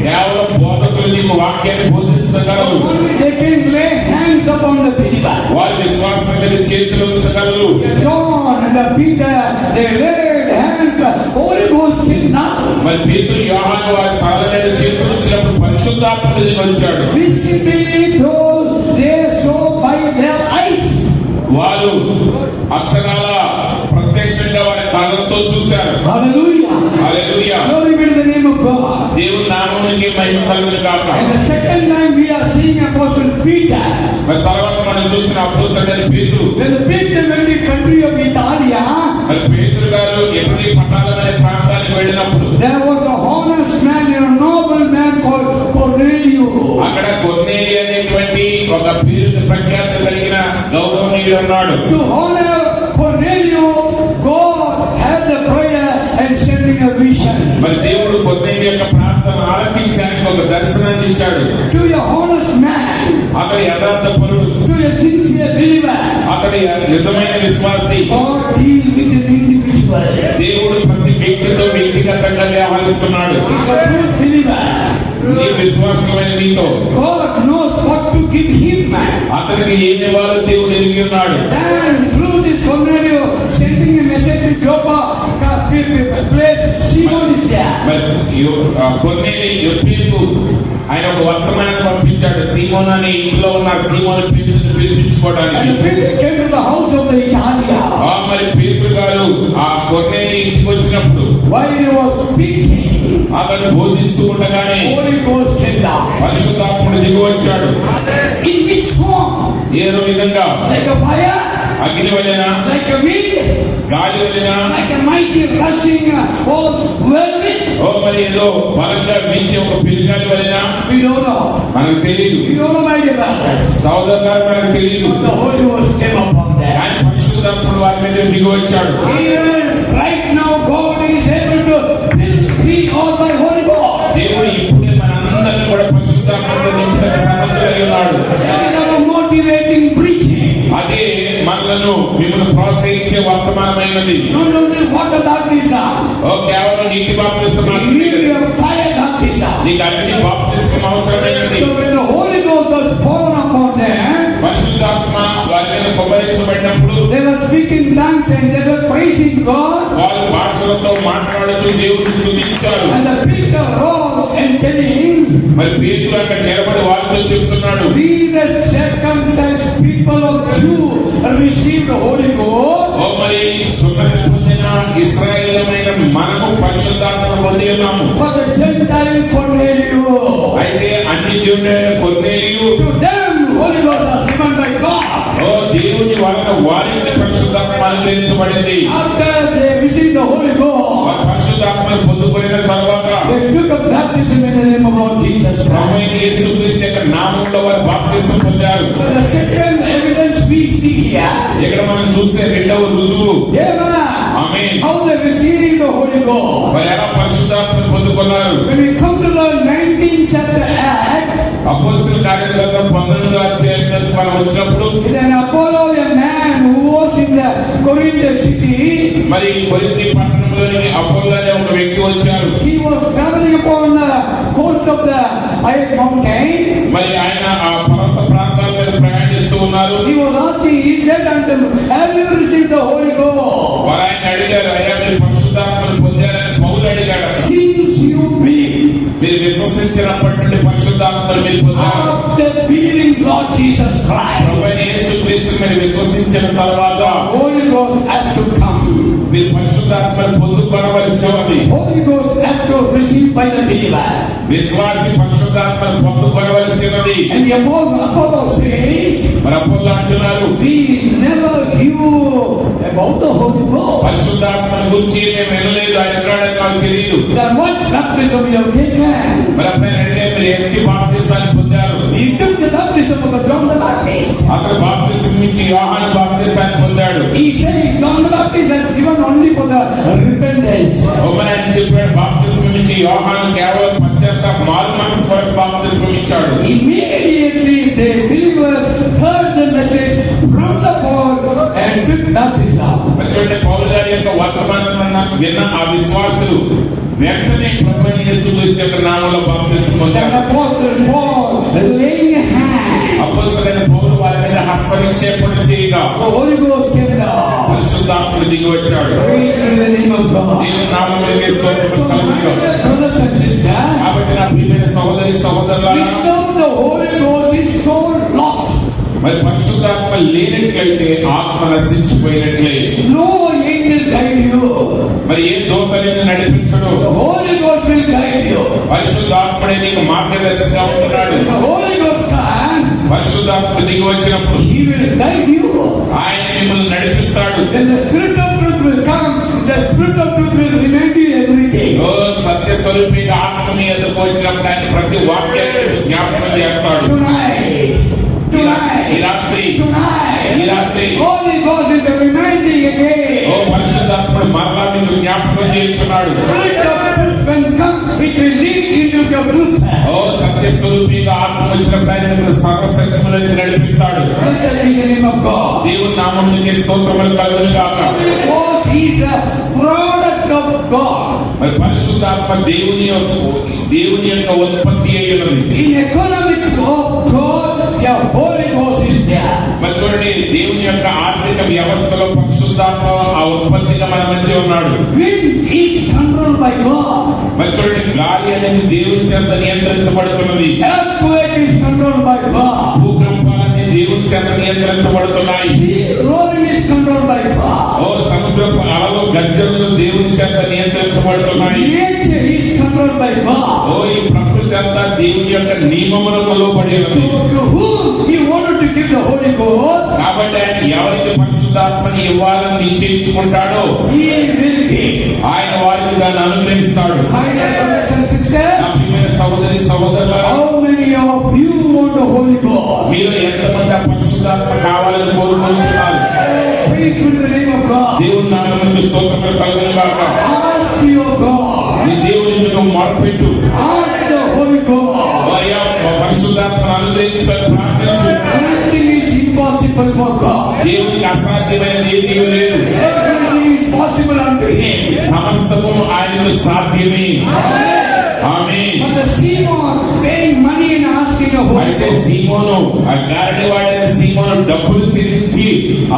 కేవలం బోధకులు నీకు వాక్యాన్ని బోధించగలరు. Only they can lay hands upon the believer. వారి విశ్వాసం మీద చేతులు ఉంచగలరు. John and Peter, they laid hands. Holy Ghost came down. మరి పేతురు యోహాను వారి తల మీద చేతులు ఉంచినప్పుడు పరిశుద్ధాత్మ దిగి వచ్చాడు. Visibly those they saw by their eyes. వారు అక్షరాల ప్రత్యక్షంగా వారి కళ్ళతో చూశారు. Hallelujah. Hallelujah. Glory be to the name of God. దేవుని నామమునికి మహిమ కలుగును గాక. And the second time we are seeing Apostle Peter. మరి తర్వాత మనం చూస్తున్న అపోస్తలుడైన పేతురు. When the Peter went to the country of Italia, మరి పేతురు గారు ఇటలీ పటాలం అనే ప్రాంతానికి వెళ్ళినప్పుడు there was a honest man, a noble man called Cornelius. అక్కడ కొర్నేలి అనేటువంటి ఒక పేరు ప్రఖ్యాతి కలిగిన గౌరవనీయుడు ఉన్నాడు. To honor Cornelius, God had the prayer and sending a vision. మరి దేవుడు కొర్నేలి యొక్క ప్రార్థన ఆలకించడానికి ఒక దర్శనాన్ని ఇచ్చాడు. To a honest man, అక్కడ యథార్థ పరుడు, to a sincere believer, అక్కడ నిజమైన విశ్వాసి. God deal with an individual. దేవుడు ప్రతి వ్యక్తితో వ్యక్తిగతంగా వ్యవహరిస్తున్నాడు. He's a good believer. నీ విశ్వాసమైన నీతో God knows what to give him. అతనికి ఏమి ఇవ్వాలో దేవుడు ఎరిగి ఉన్నాడు. And through this Cornelius sending a message to Joppa, place Simon is there. మరి కొర్నేలి యొప్పేకు ఆయన ఒక వర్తమానాన్ని పంపించాడు. సీమోను అనే ఇంట్లో ఉన్న సీమోను పేతురుని పిలిపించుకోవడానికి. And Peter came to the house of the Italia. మరి పేతురు గారు ఆ కొర్నేలి ఇంటికి వచ్చినప్పుడు While he was speaking, అతను బోధిస్తూ ఉండగానే Holy Ghost came down. పరిశుద్ధాత్ముడు దిగి వచ్చాడు. In which form? ఏదో విధంగా Like a fire, అగ్ని వలన, like a wind, గాలి వలన, like a mighty rushing whirlwind. ఓ మరి ఏదో బలంగా వీచే ఒక పిలిగాలి వలన. We don't know. మనకు తెలియదు. We don't know, my dear brothers. సహోదరు గారు, మనకు తెలియదు. The Holy Ghost came upon them. ఆయన పరిశుద్ధాత్ముడు వారి మీద దిగి వచ్చాడు. Even right now, God is able to fill me all by Holy Ghost. దేవుడు ఇప్పుడే మనందరినీ కూడా పరిశుద్ధాత్మతో నింపడానికి సమర్థుడై మిమ్మల్ని ప్రోత్సహించే వర్తమానమైనది. Not only water baptism, ఓ కేవలం నీటి బాప్తిస్మం you మాత్రమే need కాదు. a fire baptism. నీకు అగ్ని బాప్తిస్మం అవసరమైనది. So when the Holy Ghost was poured upon them, పరిశుద్ధాత్మ వారి మీద కుమ్మరించబడినప్పుడు they were speaking tongues and they were praising God. వారు భాషలతో మాట్లాడుతూ దేవుని స్తుతించారు. And the Peter rose and telling, మరి పేతురు అక్కడ నిలబడి వారితో చెప్తున్నాడు, we the circumcised people of Jew received the Holy Ghost. ఓ మరి సున్నతి పొందిన ఇశ్రాయేలీయులమైన మనము పరిశుద్ధాత్మను పొంది ఉన్నాము. But the Gentile Cornelius, అయితే అన్ని జనులైన కొర్నేలియు to them Holy Ghost was given by God. ఓ దేవుని వలన వారికి పరిశుద్ధాత్మ అనుగ్రహించబడింది. After they received the Holy Ghost, వారు పరిశుద్ధాత్మను పొందుకొనిన తర్వాత they took a baptism in the name of Lord Jesus Christ. ప్రభువైన యేసుక్రీస్తు యొక్క నామములో వారు బాప్తిసం పొందారు. So the second evidence we see here, ఇక్కడ మనం చూస్తే రెండవ రుజువు Amen. Amen. How they received the Holy Ghost. వారు ఎలా పరిశుద్ధాత్మను పొందుకున్నారు? When we come to the 19th chapter Act, అపోస్తలుల కార్యగ్రంథం 19వ అధ్యాయానికి మనం వచ్చినప్పుడు in an Apollo, a man who was in the Corinth city, మరి కొరింథీ పట్టణంలోని అపోల్లో అనే ఒక వ్యక్తి వచ్చారు. he was traveling upon the coast of the high mountain. మరి ఆయన ఆ పర్వత ప్రాంతాల మీద ప్రయాణిస్తూ ఉన్నారు. He was asking, he said unto him, have you received the Holy Ghost? వారు ఆయన అడిగారు, అయ్యా మీరు పరిశుద్ధాత్మను పొందారని పౌలు అడిగాడు. Since you believe, మీరు విశ్వసించినప్పటి నుండి పరిశుద్ధాత్మను మీరు పొందారు. after believing Lord Jesus Christ, ప్రభువైన యేసుక్రీస్తును మీరు విశ్వసించిన తర్వాత Holy Ghost has to come. మీరు పరిశుద్ధాత్మను పొందుకొనవలసి ఉంది. Holy Ghost has to receive by the believer. విశ్వాసి పరిశుద్ధాత్మను పొందుకొనవలసి ఉన్నది. And the Apollo says, మరి అపోల్లో అంటున్నారు, we never knew about the Holy Ghost. పరిశుద్ధాత్మను గురించి మేము వినలేదు, ఆయన ఉన్నాడని మాకు తెలియదు. Then what baptism you have taken? మరి అప్పుడు అడిగే మీరు ఎట్టి బాప్తిస్తాన్ని పొందారు? He took the baptism of the John the Baptist. అతను బాప్తిసం నుంచి యోహాను బాప్తిస్తాన్ని పొందాడు. He said John the Baptist has given only for the repentance. ఓమని ఆయన చెప్పాడు, బాప్తిసం నుంచి యోహాను కేవలం పశ్చాత్తాప మారు మనసు కొరకు బాప్తిసం ఇచ్చాడు. Immediately the believers heard the message from the Lord and took baptism. మరి చూడండి, పౌలు గారి యొక్క వర్తమానం విన్న ఆ విశ్వాసులు వెంటనే ప్రభువైన యేసుక్రీస్తు యొక్క నామములో బాప్తిసం Then పొందారు. Apostle Paul laying a hand, అపోస్తలుడైన పౌలు వారి మీద హస్త నిక్షేపణ చేయగా the Holy Ghost came down. పరిశుద్ధాత్ముడు దిగి వచ్చాడు. Praise to the name of God. దేవుని నామములో స్తోత్రం So, my కలుగును. dear brothers and sisters, కాబట్టి నా ప్రియమైన సహోదరి సహోదరులారా, without the Holy Ghost is so lost. మరి పరిశుద్ధాత్మ లేనట్లయితే ఆత్మ నశించిపోయినట్లే. No angel guide you. మరి ఏ దూతని నడిపించడు? The Holy Ghost will guide you. పరిశుద్ధాత్ముడే నీకు మార్గదర్శిగా ఉంటున్నాడు. The Holy Ghost can, పరిశుద్ధాత్మ దిగి వచ్చినప్పుడు He will guide you. ఆయన మిమ్మల్ని నడిపిస్తాడు. When the Spirit of truth will come, the Spirit of truth will remind you everything. ఓ సత్య స్వరూపిగా ఆత్మ మీ ఎదురుకు వచ్చినప్పుడు ఆయన ప్రతి వాక్యాన్ని జ్ఞాపకం చేస్తాడు. ఈ రాత్రి Tonight, Holy Ghost is reminding again. ఓ పరిశుద్ధాత్ముడు మరలా మీకు జ్ఞాపకం చేస్తున్నాడు. Spirit of truth when comes, it will lead into the truth. ఓ సత్య స్వరూపిగా ఆత్మ వచ్చినప్పుడు ఆయన మిమ్మల్ని సర్వసత్యములోకి నడిపిస్తాడు. Blessed be the name of God. దేవుని నామమునికి స్తోత్రములు కలుగును గాక. Holy Ghost is a product of God. మరి పరిశుద్ధాత్మ దేవుని యొక్క ఉత్పత్తి అయి ఉన్నది. In economic of God, the Holy Ghost is there. మరి చూడండి, దేవుని యొక్క ఆర్థిక వ్యవస్థలో పరిశుద్ధాత్మ ఆ ఉత్పత్తిగా మన మధ్య ఉన్నాడు. Wind is controlled by God. మరి చూడండి, గాలి అనేది దేవుని చేత నియంత్రించబడుతున్నది. Earthquake is controlled by God. భూకంపాలన్నీ దేవుని చేత నియంత్రించబడుతున్నాయి. Sea rolling is controlled by God. ఓ సముద్రపు అలలు గర్జనలు దేవుని చేత నియంత్రించబడుతున్నాయి. Nature is controlled by God. ఓ ఈ ప్రకృతి అంతా దేవుని యొక్క నియమములకు లోబడి ఉంది. So to whom He wanted to give the Holy Ghost, కాబట్టి ఆయన ఎవరికి పరిశుద్ధాత్మని ఇవ్వాలని నిశ్చయించుకుంటాడో He will give. ఆయన వారికి దాన్ని అనుగ్రహిస్తాడు. My dear brothers and sisters, నా ప్రియమైన సహోదరి సహోదరులారా, how many of you want the Holy Ghost? మీరు ఎంతమంది ఆ పరిశుద్ధాత్మ కావాలని కోరుకుంటున్నారు? Praise to the name of God. దేవుని నామమునకు స్తోత్రములు కలుగును గాక. Ask your God. నీ దేవునికి నువ్వు మొరపెట్టు. Ask the Holy Ghost. అయ్యా పరిశుద్ధాత్మను అనుగ్రహించని ప్రార్థించు. Nothing is impossible for God. దేవునికి అసాధ్యమైనది ఏదీ లేదు. Everything is possible unto him. సమస్తము ఆయనకు సాధ్యమే. ఆమేన్. But the Simon paying money and asking a అయితే Holy Ghost. సీమోను, ఆ గారడివాడైన సీమోను డబ్బులు చెల్లించి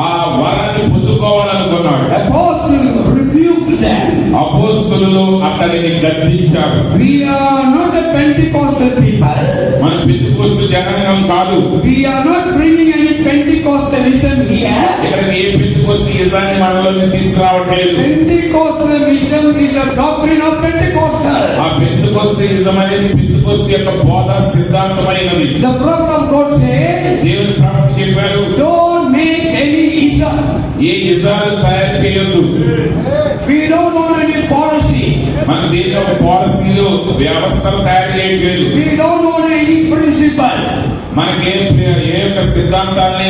ఆ వరాన్ని పొందుకోవాలనుకున్నాడు. Apostle rebuked them. అపోస్తలులు అతనిని గద్దించారు. We are not a Pentecostal people. మన పెంతెకోస్తు జనాంగం కాదు. We are not bringing any Pentecostalism here. ఇక్కడ ఏ పెంతెకోస్తు యజాన్ని మనలోని తీసుకురావట్లేదు. Pentecostalism is a doctrine of Pentecostal. ఆ పెంతెకోస్తు యజం అనేది పెంతెకోస్తు యొక్క బోధ సిద్ధాంతమైనది. The prophet of God says, దేవుని ప్రవక్త చెప్పారు, don't make any ism. ఏ యజాలు తయారు చేయొద్దు. We don't want any policy. మన దేని యొక్క పాలసీలు వ్యవస్థలు తయారు చేయట్లేదు. We don't want any principle. మనకి ఏ యొక్క సిద్ధాంతాన్ని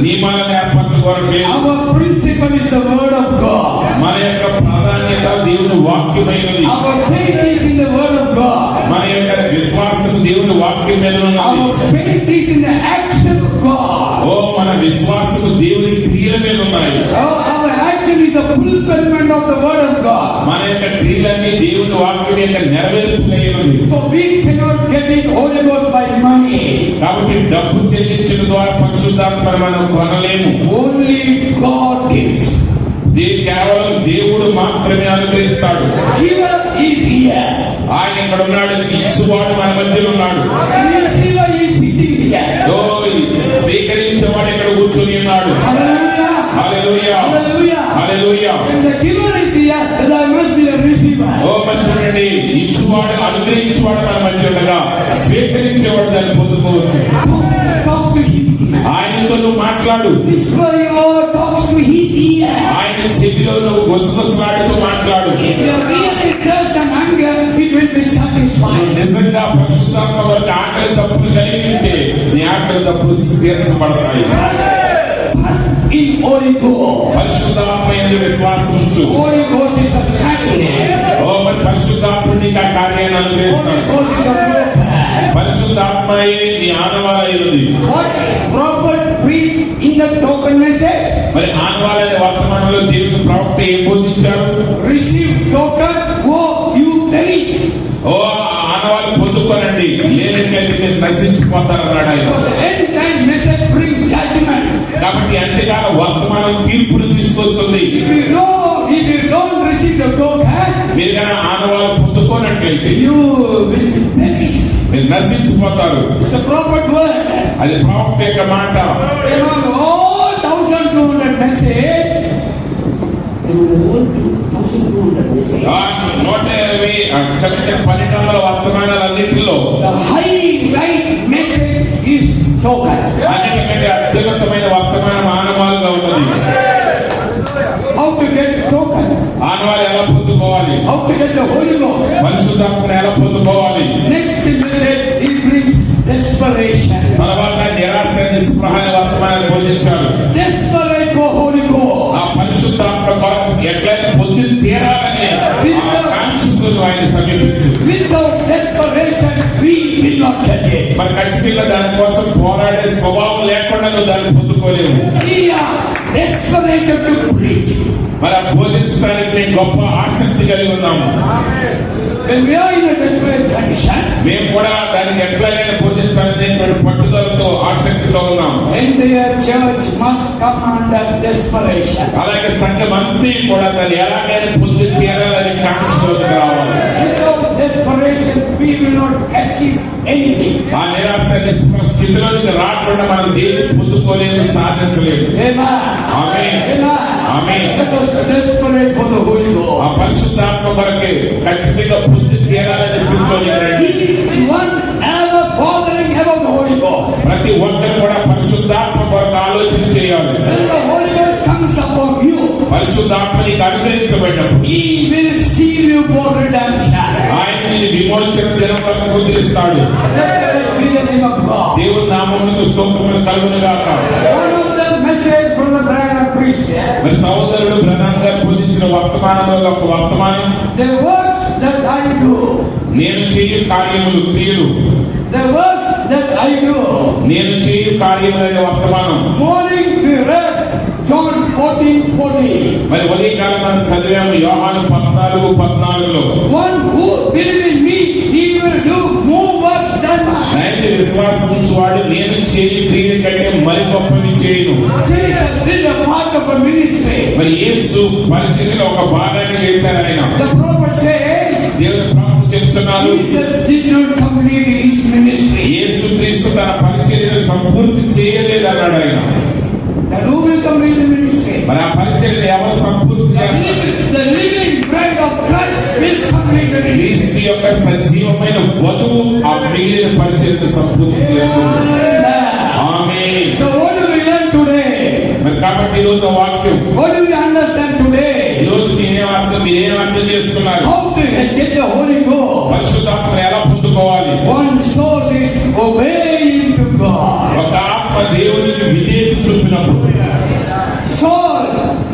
నియమాలను ఏర్పరచుకోవట్లేదు. Our principle is the word of God. మన యొక్క ప్రాధాన్యత దేవుని వాక్యమైనది. Our faith is in the word of God. మన యొక్క విశ్వాసం దేవుని వాక్యం మీద ఉన్నది. Our faith is in the action of God. ఓ మన విశ్వాసం దేవుని క్రియల మీద ఉన్నాయి. Our action is the fulfillment of the word of God. మన యొక్క క్రియలన్నీ దేవుని వాక్యం యొక్క నెరవేర్పులైనది. So we cannot get it Holy Ghost by money. కాబట్టి డబ్బు చెల్లించిన ద్వారా పరిశుద్ధాత్మను మనం కొనలేము. Only God gives. కేవలం దేవుడు మాత్రమే అనుగ్రహిస్తాడు. Giver is here. ఆయన ఇక్కడ ఉన్నాడు. ఇచ్చువాడు మన మధ్యలో ఉన్నాడు. Receiver is sitting here. ఓ స్వీకరించేవాడు ఇక్కడ కూర్చొని ఉన్నాడు. Hallelujah. Hallelujah, Hallelujah. Hallelujah. When the giver is here, there must be a receiver. ఓ మరి చూడండి, ఇచ్చువాడు అనుగ్రహించేవాడు మన మధ్య ఉండగా స్వీకరించేవాడు దాన్ని పొందుకోవచ్చు. Talk to him. ఆయనతో నువ్వు మాట్లాడు. Whisper your talks to his ear. ఆయన చెవిలో నువ్వు గుసగుసలాడుతూ మాట్లాడు. If you really thirst and hunger, it will be satisfied. నిజంగా పరిశుద్ధాత్మ వరకు ఆకలి తప్పులు కలిగి ఉంటే నీ ఆకలి తప్పులు తీర్చబడతాయి. Trust in Holy Ghost. పరిశుద్ధాత్మ యందు విశ్వాసం ఉంచు. Holy Ghost is a sign. ఓ మరి పరిశుద్ధాత్ముడు నీకు ఆ కార్యాన్ని Holy అనుగ్రహిస్తాడు. Ghost is a broker. పరిశుద్ధాత్మయే నీ ఆనవాలైనది. What prophet preached in the token message? మరి ఆనవాలైన వర్తమానంలో దేవుని ప్రవక్త ఏం బోధించారు? Receive token, go you perish. ఓ ఆనవాళ్ళు పొందుకోనండి, లేనట్లయితే మీరు నశించిపోతారన్నాడు ఆయన. So the end time message brings judgment. కాబట్టి అంతేకాల వర్తమానం తీర్పును తీసుకొస్తుంది. If you don't receive the token, మీరు కానీ ఆనవాళ్ళు పొందుకోనట్లయితే you will be perished. మీరు నశించిపోతారు. It's a prophet word. అది ప్రవక్త యొక్క మాట. Among all 1200 message, there were all 1200 message. 120 క్షమించిన 1200 వర్తమానాలన్నింటిలో The highlight message is token. అన్నిటికంటే అత్యున్నతమైన వర్తమానం ఆనవాలుగా ఉన్నది. How to get token? ఆనవాలు ఎలా పొందుకోవాలి? How to get the Holy Ghost? పరిశుద్ధాత్మను ఎలా పొందుకోవాలి? Next message, it brings desperation. తర్వాత నిరాశ నిస్పృహని వర్తమానాన్ని బోధించారు. Desperate for Holy Ghost. ఆ పరిశుద్ధాత్మ కొరకు ఎట్లయితే పొంది తీరాలని ఆ కాంక్షతో ఆయన సమీపించు. Without desperation, we will not get it. మరి ఖచ్చితంగా దానికోసం పోరాడే స్వభావం లేకుండా నువ్వు దాన్ని పొందుకోలేవు. We are desperate to preach. మరి ఆ బోధించడానికి నేను గొప్ప ఆసక్తి కలిగి ఉన్నాము. When we are in a desperate condition, మేము కూడా దానికి ఎట్లయినా బోధించాలనేటువంటి పట్టుదలతో ఆసక్తితో ఉన్నాం. entire church must come under desperation. అలాగే సంఘం అంతా కూడా దాన్ని ఎలాగైనా పొంది తీరాలని కాంక్షలోకి రావాలి. Without desperation, we will not achieve anything. ఆ నిరాశ నిస్పృహ స్థితిలోకి రాకుండా మనం దేన్ని పొందుకోలేము, సాధించలేము. Amen. Amen. Amen. Amen. Let us be desperate for the Holy Ghost. ఆ పరిశుద్ధాత్మ కొరకే ఖచ్చితంగా పొంది తీరాలని స్థితిలోకి రండి. Each one ever bothering about the Holy Ghost. ప్రతి ఒక్కరు కూడా పరిశుద్ధాత్మ కొరకు ఆలోచన చేయాలి. When the Holy Ghost comes upon you, పరిశుద్ధాత్మ నీకు అనుగ్రహించబడినప్పుడు He will seal you for redemption. ఆయన నిన్ను విమోచన దినం వరకు ముద్రిస్తాడు. Blessed be the name of God. దేవుని నామమునకు స్తోత్రములు కలుగును గాక. One of the message Brother Branham preached. మరి సహోదరుడు బ్రహ్నాం గారు బోధించిన వర్తమానంలో ఒక వర్తమానం, The works that I do, నేను చేయు కార్యములు క్రియలు, the works that I do. నేను చేయు కార్యములు అనే వర్తమానం. Morning we read 14:40. మరి ఉదయకాలం మనం చదివాము యోహాను 14:14లో One who believes in me, he will do more works than mine. ఆయన విశ్వాసం ఉంచువాడు నేను చేయు క్రియల కంటే మరి గొప్పవి చేయును. Jesus did a part of a ministry. మరి యేసు పరిచర్యలో ఒక భాగాన్ని చేశారు ఆయన. The prophet says, దేవుని ప్రవక్త చెప్తున్నారు Jesus did not complete his ministry. యేసు క్రీస్తు తన పరిచర్యను సంపూర్తి చేయలేదన్నాడు ఆయన. Then who will complete the ministry? మరి ఆ పరిచర్యను ఎవరు సంపూర్తి చేస్తారు? The living bride of Christ will complete the ministry. క్రీస్తు యొక్క సజీవమైన వధువు ఆ మిగిలిన పరిచర్యను సంపూర్తి చేస్తుంది. ఆమేన్. So what do we learn today? మరి కాబట్టి ఈ రోజు వాక్యం What do we understand today? ఈ రోజు మీరేం అర్థం చేసుకున్నారు? How to get the Holy Ghost? పరిశుద్ధాత్మను ఎలా పొందుకోవాలి? One source is obeying to God. ఒక ఆత్మ దేవునికి విధేయత చూపినప్పుడు Saul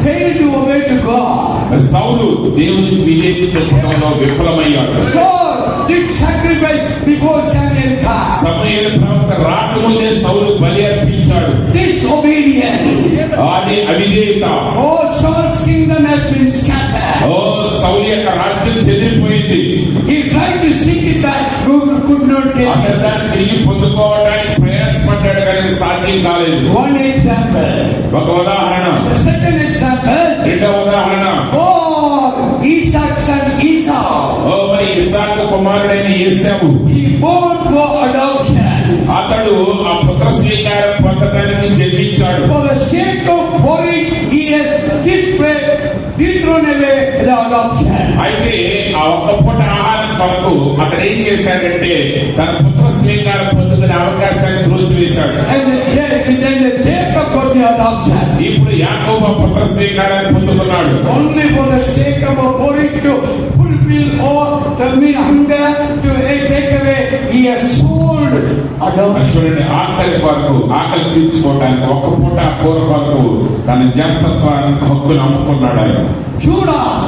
failed to obey to God. మరి సౌలు దేవునికి విధేయత చూపడంలో విఫలమయ్యాడు. Saul did sacrifice before Samuel came. సమూయేలు ప్రవక్త రాకముందే సౌలు బలి అర్పించాడు. Disobedience. అది అవిధేయత. Oh, Saul's kingdom has been scattered. ఓ సౌలు యొక్క రాజ్యం చెదిరిపోయింది. He tried to seek it back, could not get అతను it. దాన్ని తిరిగి పొందుకోవడానికి ప్రయాసపడ్డాడు కానీ సాధ్యం కాలేదు. One example. ఒక ఉదాహరణ. The second example. రెండవ ఉదాహరణ. Oh, Isaac's son Esau. ఓ మరి ఇస్సాకు కుమారుడైన యేసావు He born for adoption. అతడు ఆ పుత్ర స్వీకారం పొందడానికి జన్మించాడు. For the sake of boring, he has thrown away the adoption. అయితే ఆ ఒక్క పూట ఆహారం కొరకు అతడు ఏం చేశాడంటే తన పుత్ర స్వీకారం పొందుకునే అవకాశాన్ని త్రోసివేశాడు. And then the Jacob got the adoption. ఇప్పుడు యాకోబు ఆ పుత్ర స్వీకారాన్ని పొందుకున్నాడు. Only for the sake of a boring to fulfill all the hunger to take away, he has sold మరి adoption. చూడండి ఆకలి కొరకు ఆకలి తీర్చుకోవడానికి ఒక్క పూట ఆ కూర కొరకు తన జ్యేష్ఠత్వాన్ని హక్కును అమ్ముకున్నాడు ఆయన. Judas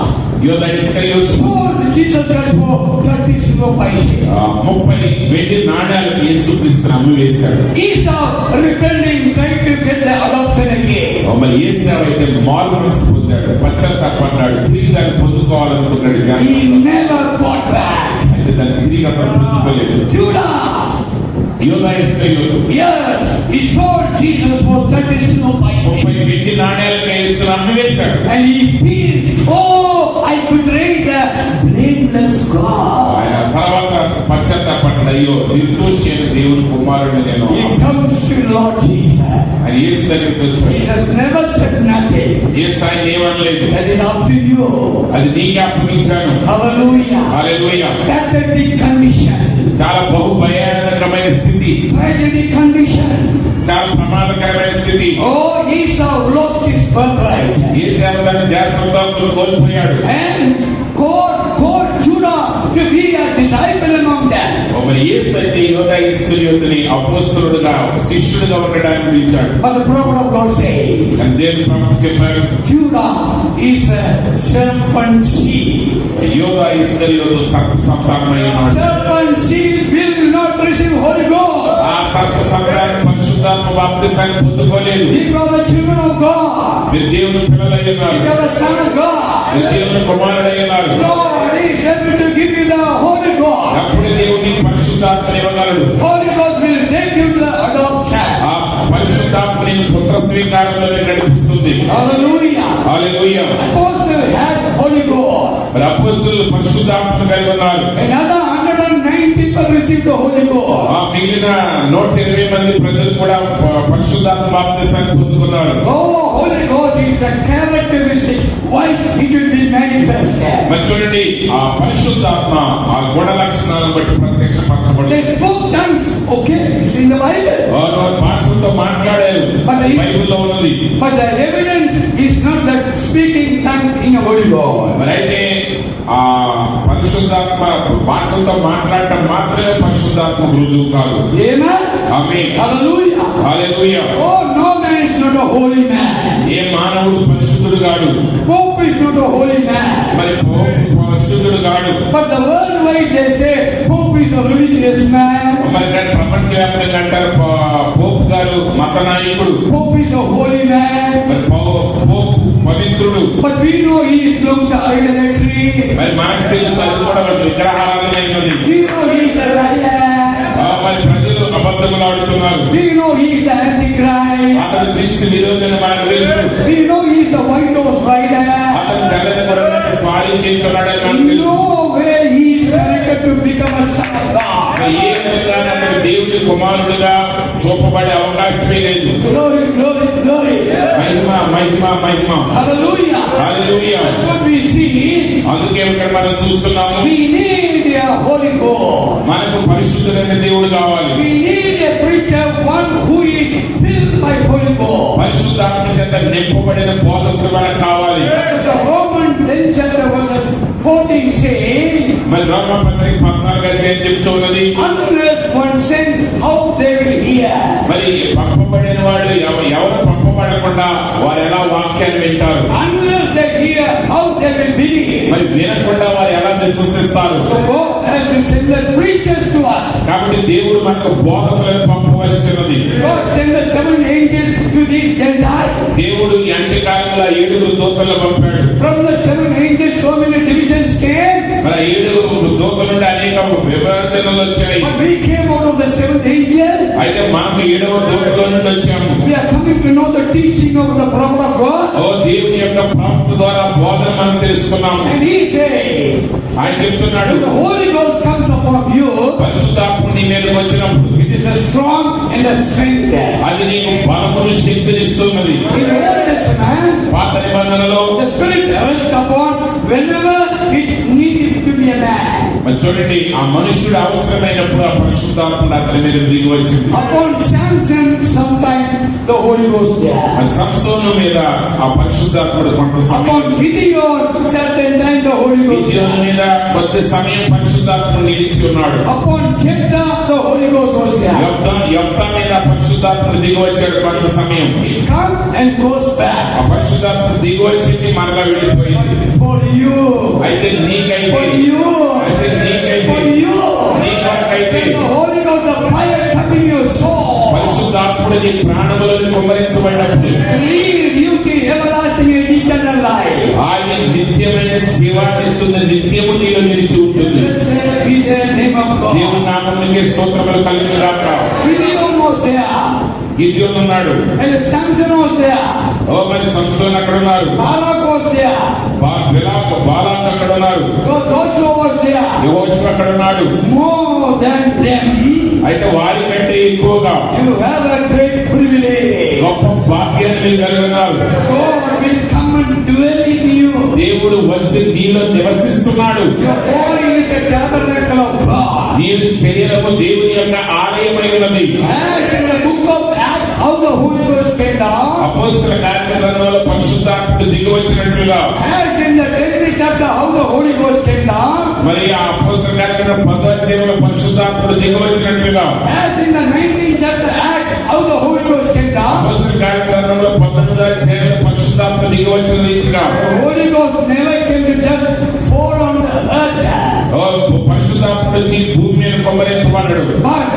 యోధ ఇస్కరియోతు sold Jesus Christ for 30 silver pieces. 30 వెండి నాణాలకు యేసుక్రీస్తుని అమ్మివేశాడు. Esau repenting, trying to get the adoption again. మరి యేసావు అయితే మారు మనసు పొందాడు, పశ్చాత్తాపడ్డాడు, తిరిగి దాన్ని పొందుకోవాలనుకున్నాడు. He never got back. అయితే దాన్ని తిరిగి అతను పొందుకోలేదు. Judas, యోధ ఇస్కరియోతు yes, he sold Jesus for 30 silver pieces. 30 వెండి నాణాలకు యేసుని అమ్మివేశాడు. And he feels, oh, I betrayed the blameless God. ఆయన తర్వాత పశ్చాత్తాపడ్డాడు, అయ్యో నిర్దోషి అయిన దేవుని కుమారుడు నేను. He comes to Lord Jesus. ఆయన యేసు దగ్గరికి వచ్చాడు. Jesus never said nothing. యేసు ఆయన ఏమనలేదు, That is up to you. అది నీకే అప్పగించాను. Hallelujah. హల్లెలూయా. Pathetic condition. చాలా బహు భయానకమైన స్థితి, Tragedy condition. చాలా ప్రమాదకరమైన స్థితి. Oh, Esau lost his birthright. యేసావు తన జ్యేష్ఠత్వాన్ని కోల్పోయాడు. And God called Judah to be a disciple among them. మరి యేసు అయితే యోధ ఇస్కరియోతుని అపోస్తలుడుగా శిష్యుడిగా ఉండడానికి పిలిచాడు. But the prophet of God says, అని దేవుని ప్రవక్త చెప్పారు, Judas is a serpent seed. యోధ ఇస్కరియోతు సంతానమై ఉన్నాడు. Serpent seed will not receive Holy Ghost. ఆ సర్ప సంతానం పరిశుద్ధాత్మ బాప్తిసాన్ని పొందుకోలేదు. We are the children of God. మీరు దేవుని పిల్లలై ఉన్నారు, We are the son of God. మీరు దేవుని కుమారులై ఉన్నారు. God is able to give you the Holy Ghost. అప్పుడు దేవుని పరిశుద్ధాత్మని ఇవ్వగలడు. Holy Ghost will take you to the adoption. ఆ పరిశుద్ధాత్మని పుత్ర స్వీకారంలో నడిపిస్తుంది. Hallelujah. Hallelujah. Apostles had Holy Ghost. మరి అపోస్తలులు పరిశుద్ధాత్మను కలిగి ఉన్నారు. Another 109 people received the Holy Ghost. ఆ మిగిలిన 120 మంది ప్రజలు కూడా పరిశుద్ధాత్మ బాప్తిసాన్ని పొందుకున్నారు. Oh, Holy Ghost is the characteristic why it will be manifested. మరి చూడండి, ఆ పరిశుద్ధాత్మ ఆ గుణ లక్షణాలను బట్టి ప్రత్యక్షపరచబడింది. They spoke tongues, okay, it's in the Bible. వారు భాషలతో మాట్లాడారు, బైబిల్లో ఉన్నది. But the evidence is not that speaking tongues in a Holy Ghost. మరి అయితే ఆ పరిశుద్ధాత్మ భాషలతో మాట్లాడటం మాత్రమే పరిశుద్ధాత్మ రుజువు కాదు. Amen. Amen. Hallelujah. Hallelujah. Oh, no man is not a holy man. ఏ మానవుడు పరిశుద్ధుడు కాడు. Pope is not a holy man. మరి పరిశుద్ధుడు కాడు. But the worldwide they say Pope is a religious man. మరి కానీ ప్రపంచవ్యాప్తంగా అంటారు పోప్ గారు మత నాయకుడు. Pope is a holy man. మరి పోప్ పవిత్రుడు. But we know he belongs to idolatry. మరి మనకు తెలుసు అది కూడా ఒక విగ్రహారాధనైనది. We know he is a liar. మరి ప్రజలు అబద్ధములు ఆడుతున్నారు. We know he is the antichrist. అతను క్రీస్తు విరోధని మనకు తెలుసు. We know he is the white horse rider. అతను తెల్లని గుర్రాన్ని స్వారీ చేస్తున్నాడని మనకు తెలుసు. No way he is connected to become a son of God. ఏ విధంగా అతను దేవుడి కుమారుడుగా చూపబడే అవకాశమే లేదు. Glory, glory, glory. Mahima Mahima Mahima. Hallelujah. Hallelujah. That's what we see. అందుకే ఇక్కడ మనం చూస్తున్నాము. We need a Holy Ghost. మనకు పరిశుద్ధులైన దేవుడు కావాలి. We need a preacher, one who is filled by Holy Ghost. పరిశుద్ధాత్మ చేత నింపబడిన బోధకుడు మనకు కావాలి. The Roman 10 chapter verses 14 says, మరి రోమపత్రిక 14 అధ్యాయం చెప్తున్నది, unless one sent, how they will hear. మరి పంపబడిన వాడు ఎవరు పంపబడకుండా వారు ఎలా వాక్యాన్ని వింటారు? Unless they hear, how they will believe. మరి వినకుండా వారు ఎలా విశ్వసిస్తారు? So God has to send the preachers to us. కాబట్టి దేవుడు మనకు బోధకులను పంపవలసినది. God sent the 7 angels to these Gentiles. దేవుడు ఈ అంత్యకాలంలో 7 దూతలను పంపాడు. From the 7 angels, so many divisions came. మరి 7 దూతల నుండి అనేక విభజనలు వచ్చాయి. But we came out of the 7th angel. అయితే మనకు 7వ దూతల నుండి వచ్చాము. We are coming to know the teaching of the prophet of God. ఓ దేవుని యొక్క ప్రవక్త ద్వారా బోధన మనం తెలుసుకున్నాము. And he says, ఆయన చెప్తున్నాడు, when the Holy Ghost comes upon you, పరిశుద్ధాత్మ నీ మీదకి వచ్చినప్పుడు it is a strong and a strength. అది నీకు బలమును శక్తినిస్తున్నది. In the Old Testament, పాత నిబంధనలో the Spirit rests upon whenever it needed to be a man. మరి చూడండి, ఆ మనుష్యుడు అవసరమైనప్పుడు ఆ పరిశుద్ధాత్మ అతని మీద దిగి వచ్చింది. Upon Samson, sometime the Holy Ghost there. మరి సంసోను మీద ఆ పరిశుద్ధాత్ముడు కొంత సమయం, Upon Gideon, certain time the Holy Ghost Gideon there. మీద కొద్ది సమయం పరిశుద్ధాత్ముడు నిలిచి ఉన్నాడు. Upon Jephthah, the Holy Ghost was there. యెఫ్తా మీద పరిశుద్ధాత్ముడు దిగి వచ్చాడు కొంత సమయం. It comes and goes back. ఆ పరిశుద్ధాత్ముడు దిగి వచ్చింది, మరలా వెళ్ళిపోయింది. For you, అయితే నీకైతే, for you, అయితే నీకైతే, for you. నీ కొరకైతే When the Holy Ghost of fire come in your soul, పరిశుద్ధాత్ముడు నీ ప్రాణములను కుమ్మరించబడినప్పుడు lead you to everlasting and eternal life. ఆయన నిత్యమైన జీవాన్ని ఇస్తుంది. నిత్యము నీలో నిలిచి ఉంటుంది. Blessed be the name of దేవుని God. నామమునకే స్తోత్రములు కలుగును గాక. Gideon was there, గిద్యోను ఉన్నాడు. and Samson was there, ఓ మరి సంసోను అక్కడ ఉన్నారు. Barak was there, బాలాక్ అక్కడ ఉన్నారు. Joshua was there. యెహోషువ అక్కడ ఉన్నాడు. More than them, అయితే వారి కంటే ఎక్కువగా you have a great privilege. గొప్ప భాగ్యాన్ని మీరు కలిగి ఉన్నారు. God will come and dwell in you. దేవుడు వచ్చి నీలో నివసిస్తున్నాడు. Your body is a tabernacle of God. నీ శరీరము దేవుని యొక్క ఆలయమై ఉన్నది. As in the book of Acts, how the Holy Ghost came down. అపోస్తల కార్యక్రమంలో పరిశుద్ధాత్ముడు దిగి వచ్చినట్లుగా, As in the 10th chapter, how the Holy Ghost came down. మరి ఆ అపోస్తల కార్యక్రమం 10వ అధ్యాయంలో పరిశుద్ధాత్ముడు దిగి వచ్చినట్లుగా, As in the 19th chapter Act, how the Holy Ghost came down. అపోస్తల కార్యక్రమంలో 19వ అధ్యాయంలో పరిశుద్ధాత్ముడు దిగి వచ్చిన రీతిగా The Holy Ghost never came to just fall on the earth. పరిశుద్ధాత్ముడు వచ్చి భూమి మీద కుమ్మరించబడ్డాడు. But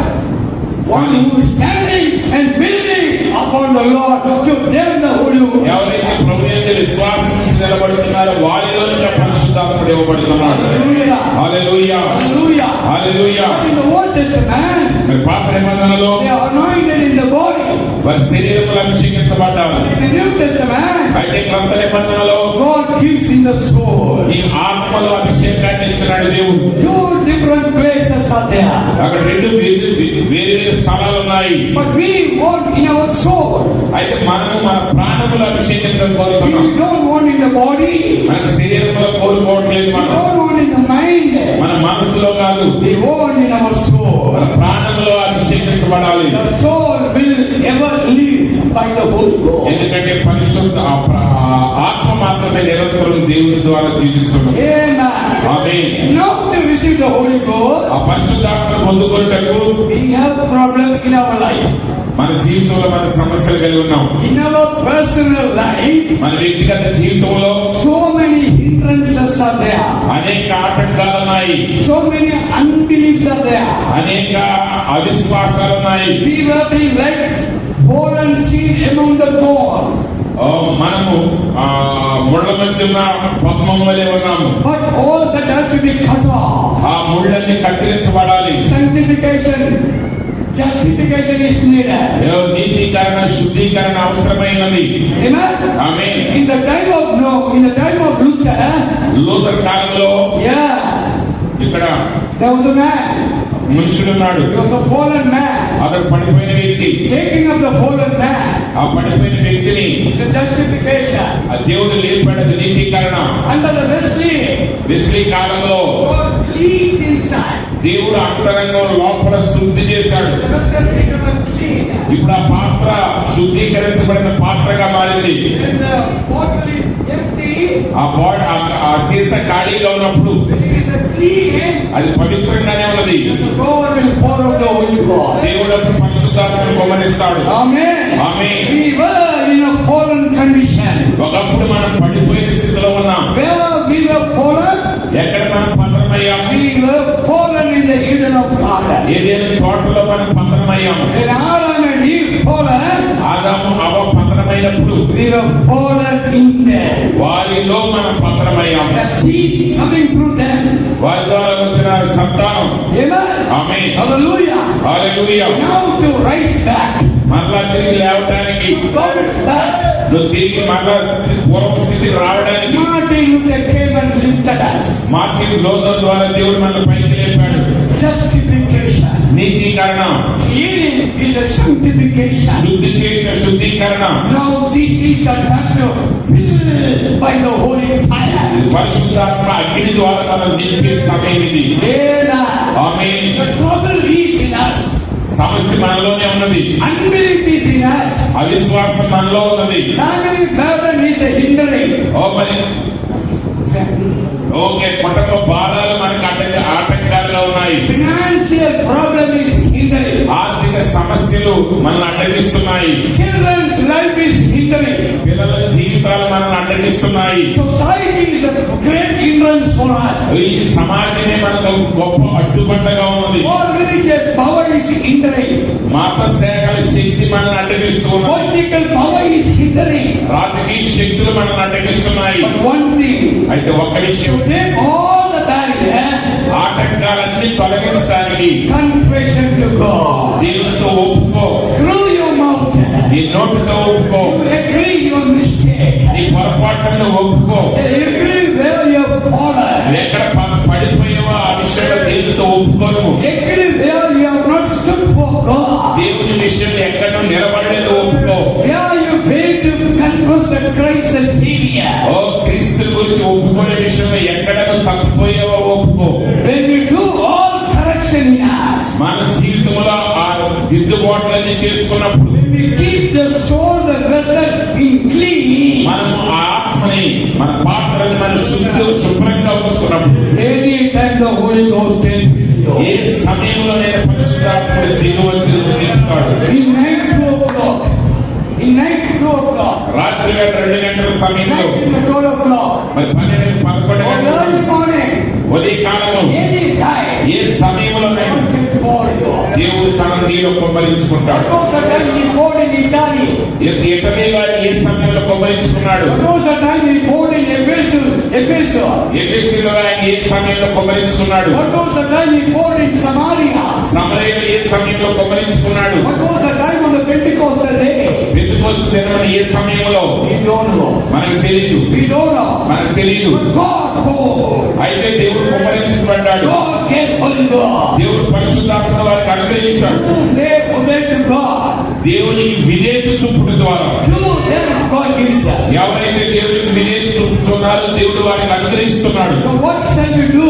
one who is standing and believing upon the Lord, to them the Holy Ghost. ఎవరైతే ప్రభు యందు విశ్వాసం ఉంచి నిలబడుతున్నారో వారిలోనే పరిశుద్ధాత్ముడు ఇవ్వబడుతున్నాడు. Hallelujah. Hallelujah, Hallelujah. Hallelujah. In the Old Testament, మరి పాత నిబంధనలో they are anointed in the body. వారి శరీరములు అభిషేకించబడ్డారు. In the New Testament, అయితే క్రొత్త నిబంధనలో God gives in the soul. ఈ ఆత్మలో అభిషేకాన్ని ఇస్తున్నాడు దేవుడు. 2 different places are there. అక్కడ 2 వేరు స్థలాలు ఉన్నాయి. But we want in our soul. అయితే మనము మన ప్రాణములు అభిషేకించడం కోరుతున్నాం. We don't want in the body. మన శరీరంలో కోరుకోవట్లేదు. We మనం don't want in the mind. మన మనసులో కాదు, We want in our soul. మన ప్రాణములో అభిషేకించబడాలి. The soul will ever live by the Holy Ghost. ఎందుకంటే పరిశుద్ధ ఆత్మ మాత్రమే నిరంతరం దేవుని ద్వారా జీవిస్తున్నాం. Amen. Amen. Now to receive the Holy Ghost, ఆ పరిశుద్ధాత్మ పొందుకొనుటకు we have problem in our life. మన జీవితంలో మన సమస్యలు కలిగి ఉన్నాం. In our personal life, మన వ్యక్తిగత జీవితంలో so many hindrances are there. అనేక ఆటంకాలు ఉన్నాయి. So many unbeliefs are there. అనేక అవిశ్వాసాలు ఉన్నాయి. We will be like fallen seed among the thorn. మనము ముళ్ళ మధ్య ఉన్న పద్మం వలె ఉన్నాము. But all that has to be cut off. ఆ ముళ్ళన్ని కత్తిరించబడాలి. Sanctification, justification is needed. నీతీకరణ, శుద్ధీకరణ అవసరమైనది. Amen. Amen. In the time of Luther, Luther కాలంలో ఇక్కడ there was a man. మనుషులున్నాడు. He was a fallen man. అతడు పడిపోయిన వ్యక్తి. Taking up the fallen man. ఆ పడిపోయిన వ్యక్తిని It's a justification. ఆ దేవుడు లేపడది నీతీకరణ. Under the వెస్లీ కాలంలో God cleans inside. దేవుడు అంతరంగం లోపల శుద్ధి చేశాడు. The vessel became clean. ఇప్పుడు ఆ పాత్ర శుద్ధీకరించబడిన పాత్రగా మారింది. When the bottle is empty, ఆ సీస ఖాళీగా ఉన్నప్పుడు when it is clean, అది పవిత్రంగానే ఉన్నది. God will pour out the Holy Ghost. దేవుడు అప్పుడు పరిశుద్ధాత్మను కుమ్మరిస్తాడు. Amen. Amen. We were in a fallen condition. ఒకప్పుడు మనం పడిపోయిన స్థితిలో ఉన్నాం. Where we were fallen, ఎక్కడ మనం పతనమయ్యాం? we were fallen in the Eden of garden. ఏదైనా తోటలో మనం పతనమయ్యాం. When Adam and Eve fallen, ఆదాము అవ్వ పతనమైనప్పుడు we were fallen in them. వారిలో మనం పతనమయ్యాం. The seed coming through them. వారి ద్వారా వచ్చిన సంతానం. Amen. Amen. Hallelujah. Hallelujah. Now to rise back. మరలా తిరిగి లేవడానికి, Bounce back. నువ్వు తిరిగి మరలా పూర్వ స్థితికి రావడానికి Martin Luther came and lifted us. Martin Luther ద్వారా దేవుడు మన పైకి లేపాడు. Justification. నీతీకరణ, Healing is a sanctification. శుద్ధి చేయట శుద్ధీకరణ. Now this is the time to fill by the Holy Fire. పరిశుద్ధాత్మ అగ్ని ద్వారా మనం నింపే సమయం ఇది. Amen. Amen. The trouble is in us. సమస్య మనలోనే ఉన్నది. Unbelief is in us. అవిశ్వాసం మనలో ఉన్నది. Family burden is a hindering. మరి ఓకే, కుటుంబ బాధలు మనకు ఆటంకాలుగా ఉన్నాయి. Financial problem is hindering. ఆర్థిక సమస్యలు మనల్ని అడ్డగిస్తున్నాయి. Children's life is hindering. పిల్లల జీవితాలు మనల్ని అడ్డగిస్తున్నాయి. Society is a great hindrance for us. ఈ సమాజమే మనకు గొప్ప అడ్డుబండగా ఉంది. All religious power is hindering. మత సేవల శక్తి మనల్ని అడ్డగిస్తున్నాయి. Political power is hindering. రాజకీయ శక్తులు మనల్ని అడ్డగిస్తున్నాయి. But one thing, అయితే ఒక్క విషయం, to take all the barrier, ఆటంకాలన్నీ తొలగించడానికి confession to God. దేవునితో ఒప్పుకో. Through your mouth, నీ నోటితో ఒప్పుకో. you agree your mistake. నీ పొరపాట్లను ఒప్పుకో. You agree where you have fallen. ఎక్కడ పడిపోయావో ఆ విషయంలో దేవునితో ఒప్పుకోను. Agree where you have not stood for God. దేవుని విషయంలో ఎక్కడ నిలబడలేదు ఒప్పుకో. Where you failed to confess that Christ the Savior. ఓ క్రీస్తు గురించి ఒప్పుకునే విషయంలో ఎక్కడ తప్పిపోయావో ఒప్పుకో. When we do all correction in us, మన జీవితంలో ఆ దిద్దుబాట్లన్నీ చేసుకున్నప్పుడు, when we keep the soul, the vessel in clean, మనము ఆ ఆత్మని, మన పాత్రని మన శుభ్రంగా ఉంచుకున్నప్పుడు, any time the Holy Ghost can fill you. ఏ సమయంలో నేను పరిశుద్ధాత్ముడు దిగి వచ్చి నింపుతాడు. In night 2 o'clock, in night 2 o'clock, రాత్రి వేళ 2 గంటల సమయంలో, night 12 o'clock, మరి 12, 11 or గంటల early సమయం, morning, ఉదయకాలంలో, any time, ఏ సమయంలో God can pour you. దేవుడు తన నీలో కొమ్మరించుకుంటాడు. Most of the time he poured in Italy. ఇటలీలో ఏ సమయంలో కొమ్మరించుకున్నాడు. Most of the time he poured in Ephesus. ఎఫెసీలో ఆయన ఏ సమయంలో కొమ్మరించుకున్నాడు. What was the time he poured in Samaria? సమరయలో ఏ సమయంలో కొమ్మరించుకున్నాడు. What was the time on the Pentecostal day? Pentecost దినమున ఏ సమయంలో We don't know. మనకు తెలియదు. We don't know. మనకు తెలియదు. But God poured. అయితే దేవుడు కొమ్మరించుకున్నాడు. God gave Holy Ghost. దేవుడు పరిశుద్ధాత్మ వారికి అనుగ్రహించాడు. They obeyed to God. దేవునికి విధేయత చూపుట ద్వారా, To them God gives us. ఎవరైతే దేవునికి విధేయత చూపుతున్నారో దేవుడు వారికి అనుగ్రహిస్తున్నాడు. So what shall we do?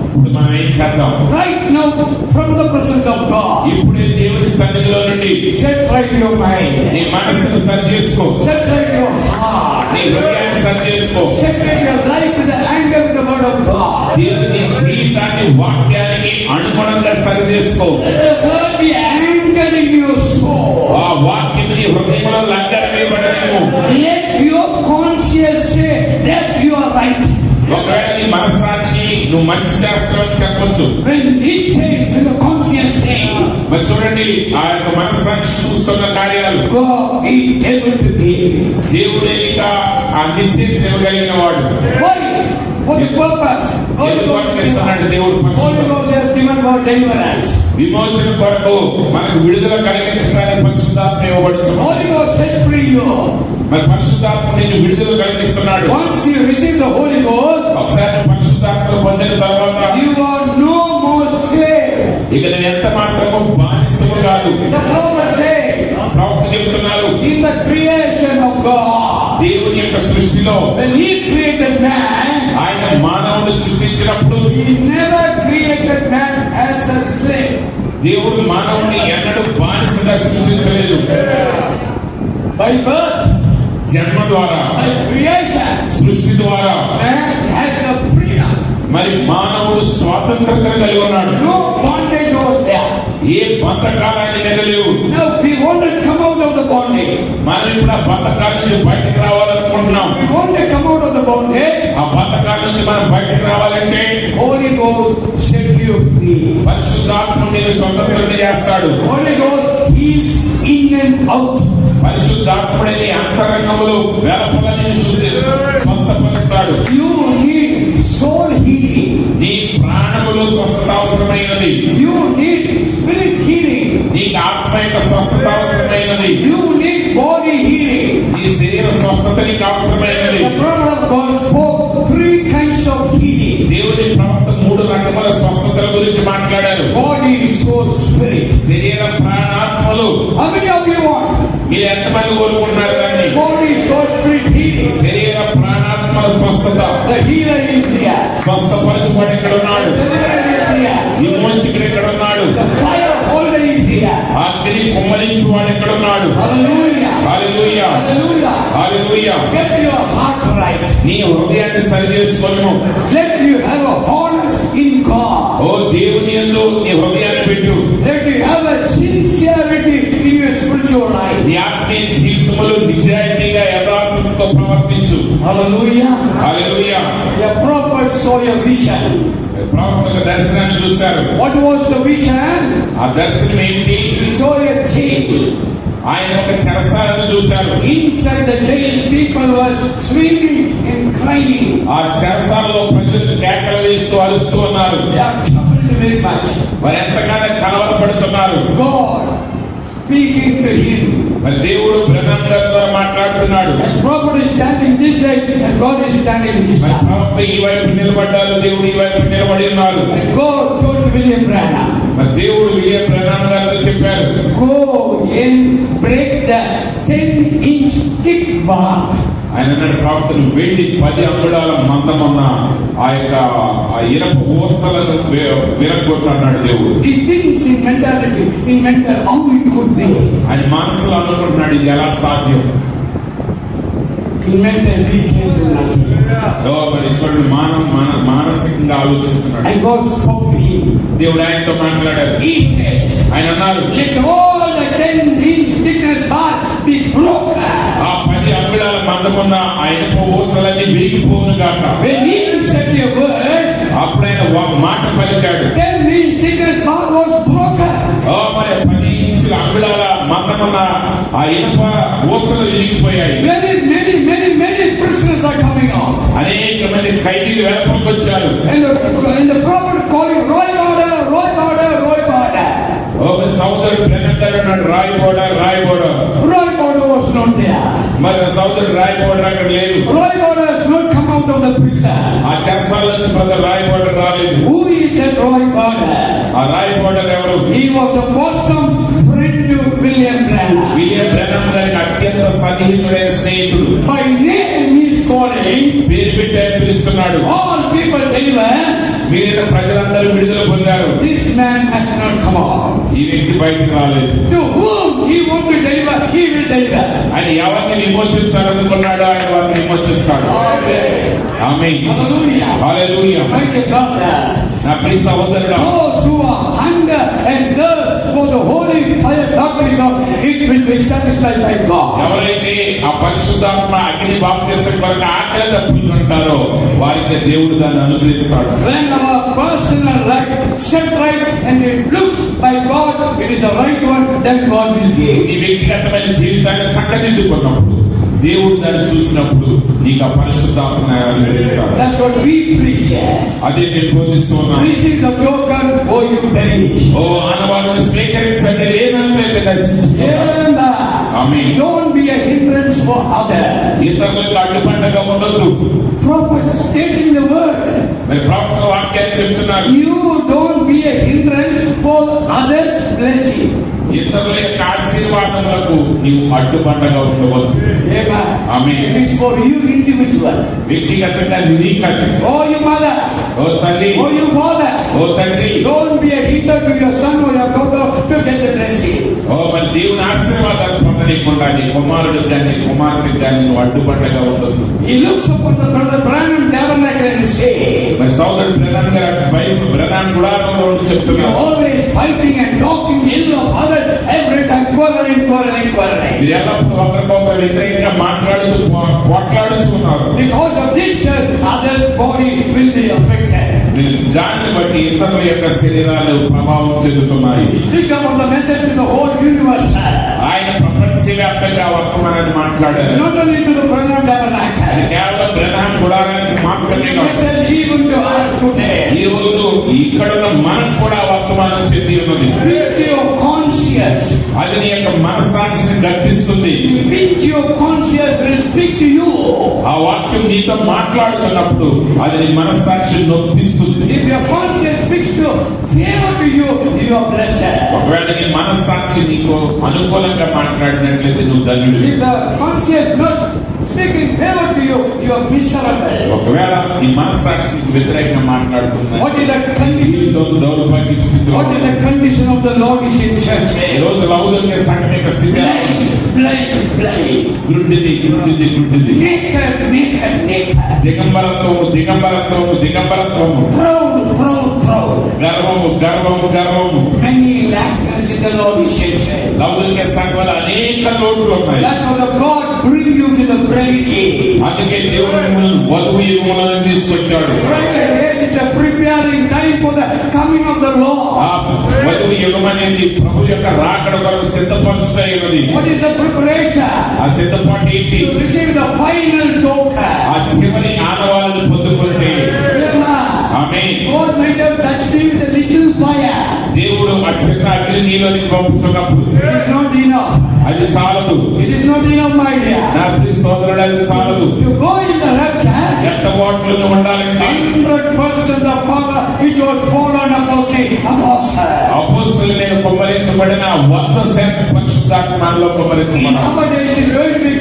ఇప్పుడు మనం ఏం చేద్దాం? Right now, from the presence of God, ఇప్పుడే దేవుని సన్నిధిలో నుండి set right your mind. నీ మనసును సరి చేసుకో. Set right your heart. నీ హృదయాన్ని సరి చేసుకో. Set right your life with the anger of the word of God. దేవుని జీవితాన్ని వాక్యానికి అనుగుణంగా సరి చేసుకో. Let the word be anchored in your soul. ఆ వాక్యం నీ హృదయంలో లగ్గరవేయబడనేమో. Let your conscience say that you are right. ఒకవేళ నీ మనస్సాక్షి నువ్వు మంచి చేస్తావని చెప్పొచ్చు. When it says, when the conscience says, మరి చూడండి, ఆ యొక్క మనస్సాక్షి చూస్తున్న కార్యాలు, God is able to give. దేవుడే ఇక ఆ నిశ్చయితను ఇవ్వగలిగిన వాడు. Why? For the purpose. ఎందుకు అనుగ్రహిస్తున్నాడు దేవుడు Holy పరిశుద్ధుడు? Ghost has given for deliverance. విమోచన కొరకు మనకు విడుదల కలిగించడానికి పరిశుద్ధాత్మ ఇవ్వబడుచు. Holy Ghost set free you. మరి పరిశుద్ధాత్మ నిన్ను విడుదల కలిగిస్తున్నాడు. Once you receive the Holy Ghost, ఒకసారి పరిశుద్ధాత్మ పొందిన తర్వాత you are no more slave. ఇక నేను ఎంత మాత్రము బానిసము కాదు. The prophet said, ప్రవక్త చెబుతున్నారు, in the creation of God, దేవుని యొక్క సృష్టిలో when He created man, ఆయన మానవుని సృష్టించినప్పుడు He never created man as a slave. దేవుడు మానవుని ఎన్నడూ బానిసగా సృష్టించలేదు. By birth, జన్మ ద్వారా, by creation, సృష్టి ద్వారా man has a freedom. మరి మానవుడు స్వాతంత్రత కలిగి ఉన్నాడు. No bondage was there. A బంధకాలని మెదలేవు. Now we want to come out of the bondage. మనం ఇప్పుడు ఆ బంధకాల నుంచి బయటకు రావాలనుకుంటున్నాం. We want to come out of the bondage. ఆ బంధకాల నుంచి మనం బయటకు రావాలంటే Holy Ghost set you free. పరిశుద్ధాత్మ నిన్ను స్వతంత్రుని చేస్తాడు. Holy Ghost heals in and out. పరిశుద్ధాత్ముడే నీ అంతరంగములో వెలుపల నిన్ను స్వస్థపరుస్తాడు. You need soul healing. నీ ప్రాణములో స్వస్థత అవసరమైనది. You need spirit healing. నీకు ఆత్మ యొక్క స్వస్థత అవసరమైనది. You need body healing. నీ శరీర స్వస్థత నీకు అవసరమైనది. The prophet of God spoke 3 kinds of healing. దేవుని ప్రవక్త 3 రకముల స్వస్థతల గురించి మాట్లాడారు. Body, soul, spirit. శరీర ప్రాణాత్మలు. How many of you want మీరు ఎంతమంది కోరుకుంటున్నారు దాన్ని? body, soul, spirit healing? శరీర ప్రాణాత్మల స్వస్థత. The healer is here. స్వస్థపరచువాడు ఎక్కడ ఉన్నాడు? The deliverer is here. విమోచకుడు ఎక్కడ ఉన్నాడు? The fire holder is here. అగ్ని కుమ్మరించువాడు ఎక్కడ ఉన్నాడు? Hallelujah. Hallelujah, Hallelujah. Hallelujah. Get your heart right. నీ హృదయాన్ని సరి చేసుకోను. Let you have a honest in God. ఓ దేవుని యందు నీ హృదయాన్ని పెట్టు. Let you have a sincerity in your spiritual life. నీ ఆత్మీయ జీవితంలో నిజాయితీగా యథార్థతతో ప్రవర్తించు. Hallelujah. Hallelujah. The prophet saw a vision. ప్రవక్త దర్శనాన్ని చూశారు. What was the vision? ఆ దర్శనం ఏంటి? He saw a jail. ఆయన ఒక చెరసాలను చూశారు. Inside the jail, people were screaming and crying. ఆ చెరసాలలో ప్రజలు కేకలు వేస్తూ అరుస్తూ ఉన్నారు. They are troubled very much. వారు ఎంతగానో కలవరపడుతున్నారు. God speaking to him. మరి దేవుడు బ్రహ్మం గారి ద్వారా మాట్లాడుతున్నాడు. And prophet is standing this side and God is standing this మరి side. ప్రవక్త ఈ వైపు నిలబడ్డారు, దేవుడు ఈ వైపు నిలబడి ఉన్నారు. And God told William Branham, మరి దేవుడు విలియం బ్రహ్మం గారితో చెప్పారు, go and break the 10-inch thick bar. ఆయన అన్నాడు, ప్రవక్తను వెండి 10 అంగుళాల మందమున్న ఆ యొక్క ఆ ఇనప ఊసలను విరగొట్టు అన్నాడు దేవుడు. He thinks in mentality, in mental, how it could be. ఆయన మనసులో అనుకుంటున్నాడు, ఇది ఎలా సాధ్యం? In mental, we can do nothing. మరి చూడండి, మానసికంగా ఆలోచిస్తున్నాడు. And God spoke to him. దేవుడు ఆయనతో మాట్లాడారు. He said, ఆయన అన్నారు, let all the 10-inch thickness bar be broken. ఆ 10 అంగుళాల మందమున్న ఆ ఇనప ఊసలన్నీ విరిగిపోను గాక. When he said a word, అప్పుడు ఆయన మాట పలికాడు. 10-inch thickness bar was broken. మరి 10 ఇంచుల అంగుళాల మందమున్న ఆ ఇనప ఊసలు విరిగిపోయాయి. Many prisoners are coming out. అనేక మంది ఖైదీలు వెలుపలికి వచ్చారు. And the prophet calling, Roy Border, Roy Border, Roy Border. సోదరుడు బ్రహ్మం గారు అన్నాడు, రాయబోడా. Roy Border was not there. మరి సోదరుడు రాయబోడా అక్కడ లేదు. Roy Border has not come out of the prison. ఆ చెరసాల నుంచి బ్రదర్ రాయబోడా రాలేదు. Who is that Roy Border? ఆ రాయబోడా ఎవరు? He was a bosom friend to William Branham. William Branham గారికి అత్యంత సన్నిహితుడైన స్నేహితుడు. By name he is calling, పేరు పెట్టి ఆయన పిలుస్తున్నాడు. all people deliver. మీరిన ప్రజలందరూ విడుదల పొందారు. This man has not come out. ఈ వ్యక్తి బయటకు రాలేదు. To whom he want to deliver, he will deliver. ఆయన ఎవరిని విమోచించాలనుకున్నాడో ఆయన వారిని విమోచిస్తాడు. ఆమేన్. Hallelujah. హల్లెలూయా. Mighty God. నా ప్రియ సహోదరుడా, Those who are hunger and thirst for the holy fire baptism, it will be satisfied by God. ఎవరైతే ఆ పరిశుద్ధాత్మ అగ్ని బాప్తిసం కొరకు ఆకలి తప్పుకుంటారో వారికి దేవుడు దాన్ని అనుగ్రహిస్తాడు. When our personal life set right and it looks by God, it is the right one, then God will give. ఈ వ్యక్తిగతమైన జీవితాన్ని చక్కదిద్దుకున్నప్పుడు దేవుడు దాన్ని చూసినప్పుడు నీకు ఆ పరిశుద్ధాత్మ అనుగ్రహిస్తాడు. That's what we preach. అదే నేను బోధిస్తూ ఉన్నాను. Receive the token, or you perish. ఓ ఆనవాళ్ళను స్వీకరించండి, లేనంటే నశించిపోతారు. ఆమేన్. Don't be a hindrance for others. ఇతరులకు అడ్డుపండగా ఉండొద్దు. Prophet stating the word. మరి ప్రవక్త వాక్యాన్ని చెప్తున్నారు. You don't be a hindrance for others' blessing. ఇతరుల యొక్క ఆశీర్వాదములకు నీవు అడ్డుపండగా ఉండవద్దు. Amen. Amen. It is for you individual. వ్యక్తిగతంగా నీ కాదు. Oh, your mother. ఓ తల్లి. Oh, your father. ఓ తండ్రి. Don't be a hindrance to your son or your daughter to get the blessing. ఓ మరి దేవుని ఆశీర్వాదాలు పొందలేకుండా నీ కుమారుడికి కానీ కుమార్తెకి కానీ నువ్వు అడ్డుపండగా ఉండొద్దు. He looks upon the brother Branham tabernacle and say, మరి సోదరుడు బ్రదర్ గారు బైబిల్ బ్రదర్ గుడారంలో you're చెప్తున్నారు. always fighting and talking ill of others every time, quarreling. మీరు ఎల్లప్పుడూ ఒకరికొకరు వ్యతిరేకంగా మాట్లాడుతూ పోట్లాడుతున్నారు. Because of this, others' body will be affected. మీరు దాన్ని బట్టి ఇతరుల యొక్క శరీరాలు ప్రభావం చెందుతున్నాయి. He speaks about the message to the whole universe. ఆయన ప్రపంచవ్యాప్తంగా వర్తమానాన్ని మాట్లాడారు. It's not only to the Branham అది tabernacle. కేవలం బ్రహ్మాండ గుడారానికి మాత్రమే It's a కాదు. message even to us today. ఈ రోజు ఇక్కడున్న మనకు కూడా వర్తమానం చెంది ఉన్నది. Which your conscience, అది నీ యొక్క మనస్సాక్షిని గర్తిస్తుంది. which your conscience will speak to you. ఆ వాక్యం నీతో మాట్లాడుతున్నప్పుడు అది నీ మనస్సాక్షి నొప్పిస్తుంది. If your conscience speaks to favor to you, you are blessed. ఒకవేళ నీ మనస్సాక్షి నీకు అనుకూలంగా మాట్లాడినట్లయితే నువ్వు ధన్యుడు. If the conscience not speaking favor to you, you are miserable. ఒకవేళ నీ మనస్సాక్షి నీకు వ్యతిరేకంగా మాట్లాడుతున్నా What is the condition? జీవితం దౌర్భాగ్య స్థితిలో What is the condition of the Laodicean church? ఈ రోజు లౌకిక సంఘం యొక్క స్థితి Blind. గుడ్డిది. Naked. దిగంబరత్వము Proud. గర్వము Many lackness in the Laodicean church. లౌకిక సంఘంలో అనేక లోట్లు ఉన్నాయి. That's why the God bring you to the bride age. అందుకే దేవుడు మిమ్మల్ని వధువు యుగములను తీసుకొచ్చాడు. Bride age is a preparing time for the coming of the Lord. ఆ వధువు యుగం అనేది ప్రభు యొక్క రాకడ కొరకు సిద్ధపరచుటైనది. What is the preparation? ఆ సిద్ధపాటు ఏంటి? To receive the final token. ఆ చివరి ఆనవాళ్ళను పొందుకుంటే ఆమేన్. God might have touched me with a little fire. దేవుడు ఆ చిన్న అగ్ని నీలోనికి పంపుతున్నప్పుడు It is not enough. అది చాలదు. It is not enough, my dear. నా ప్రియ సోదరుడు, అది చాలదు. To go in the rapture, ఎంత ఓట్లు ఉండాలంటే 100% the power which was fallen upon the apostle. అపోస్తలుల మీద కుమ్మరించబడిన 100% పరిశుద్ధాత్మ మనలో కుమ్మరించబడాలి. Nowadays is going to be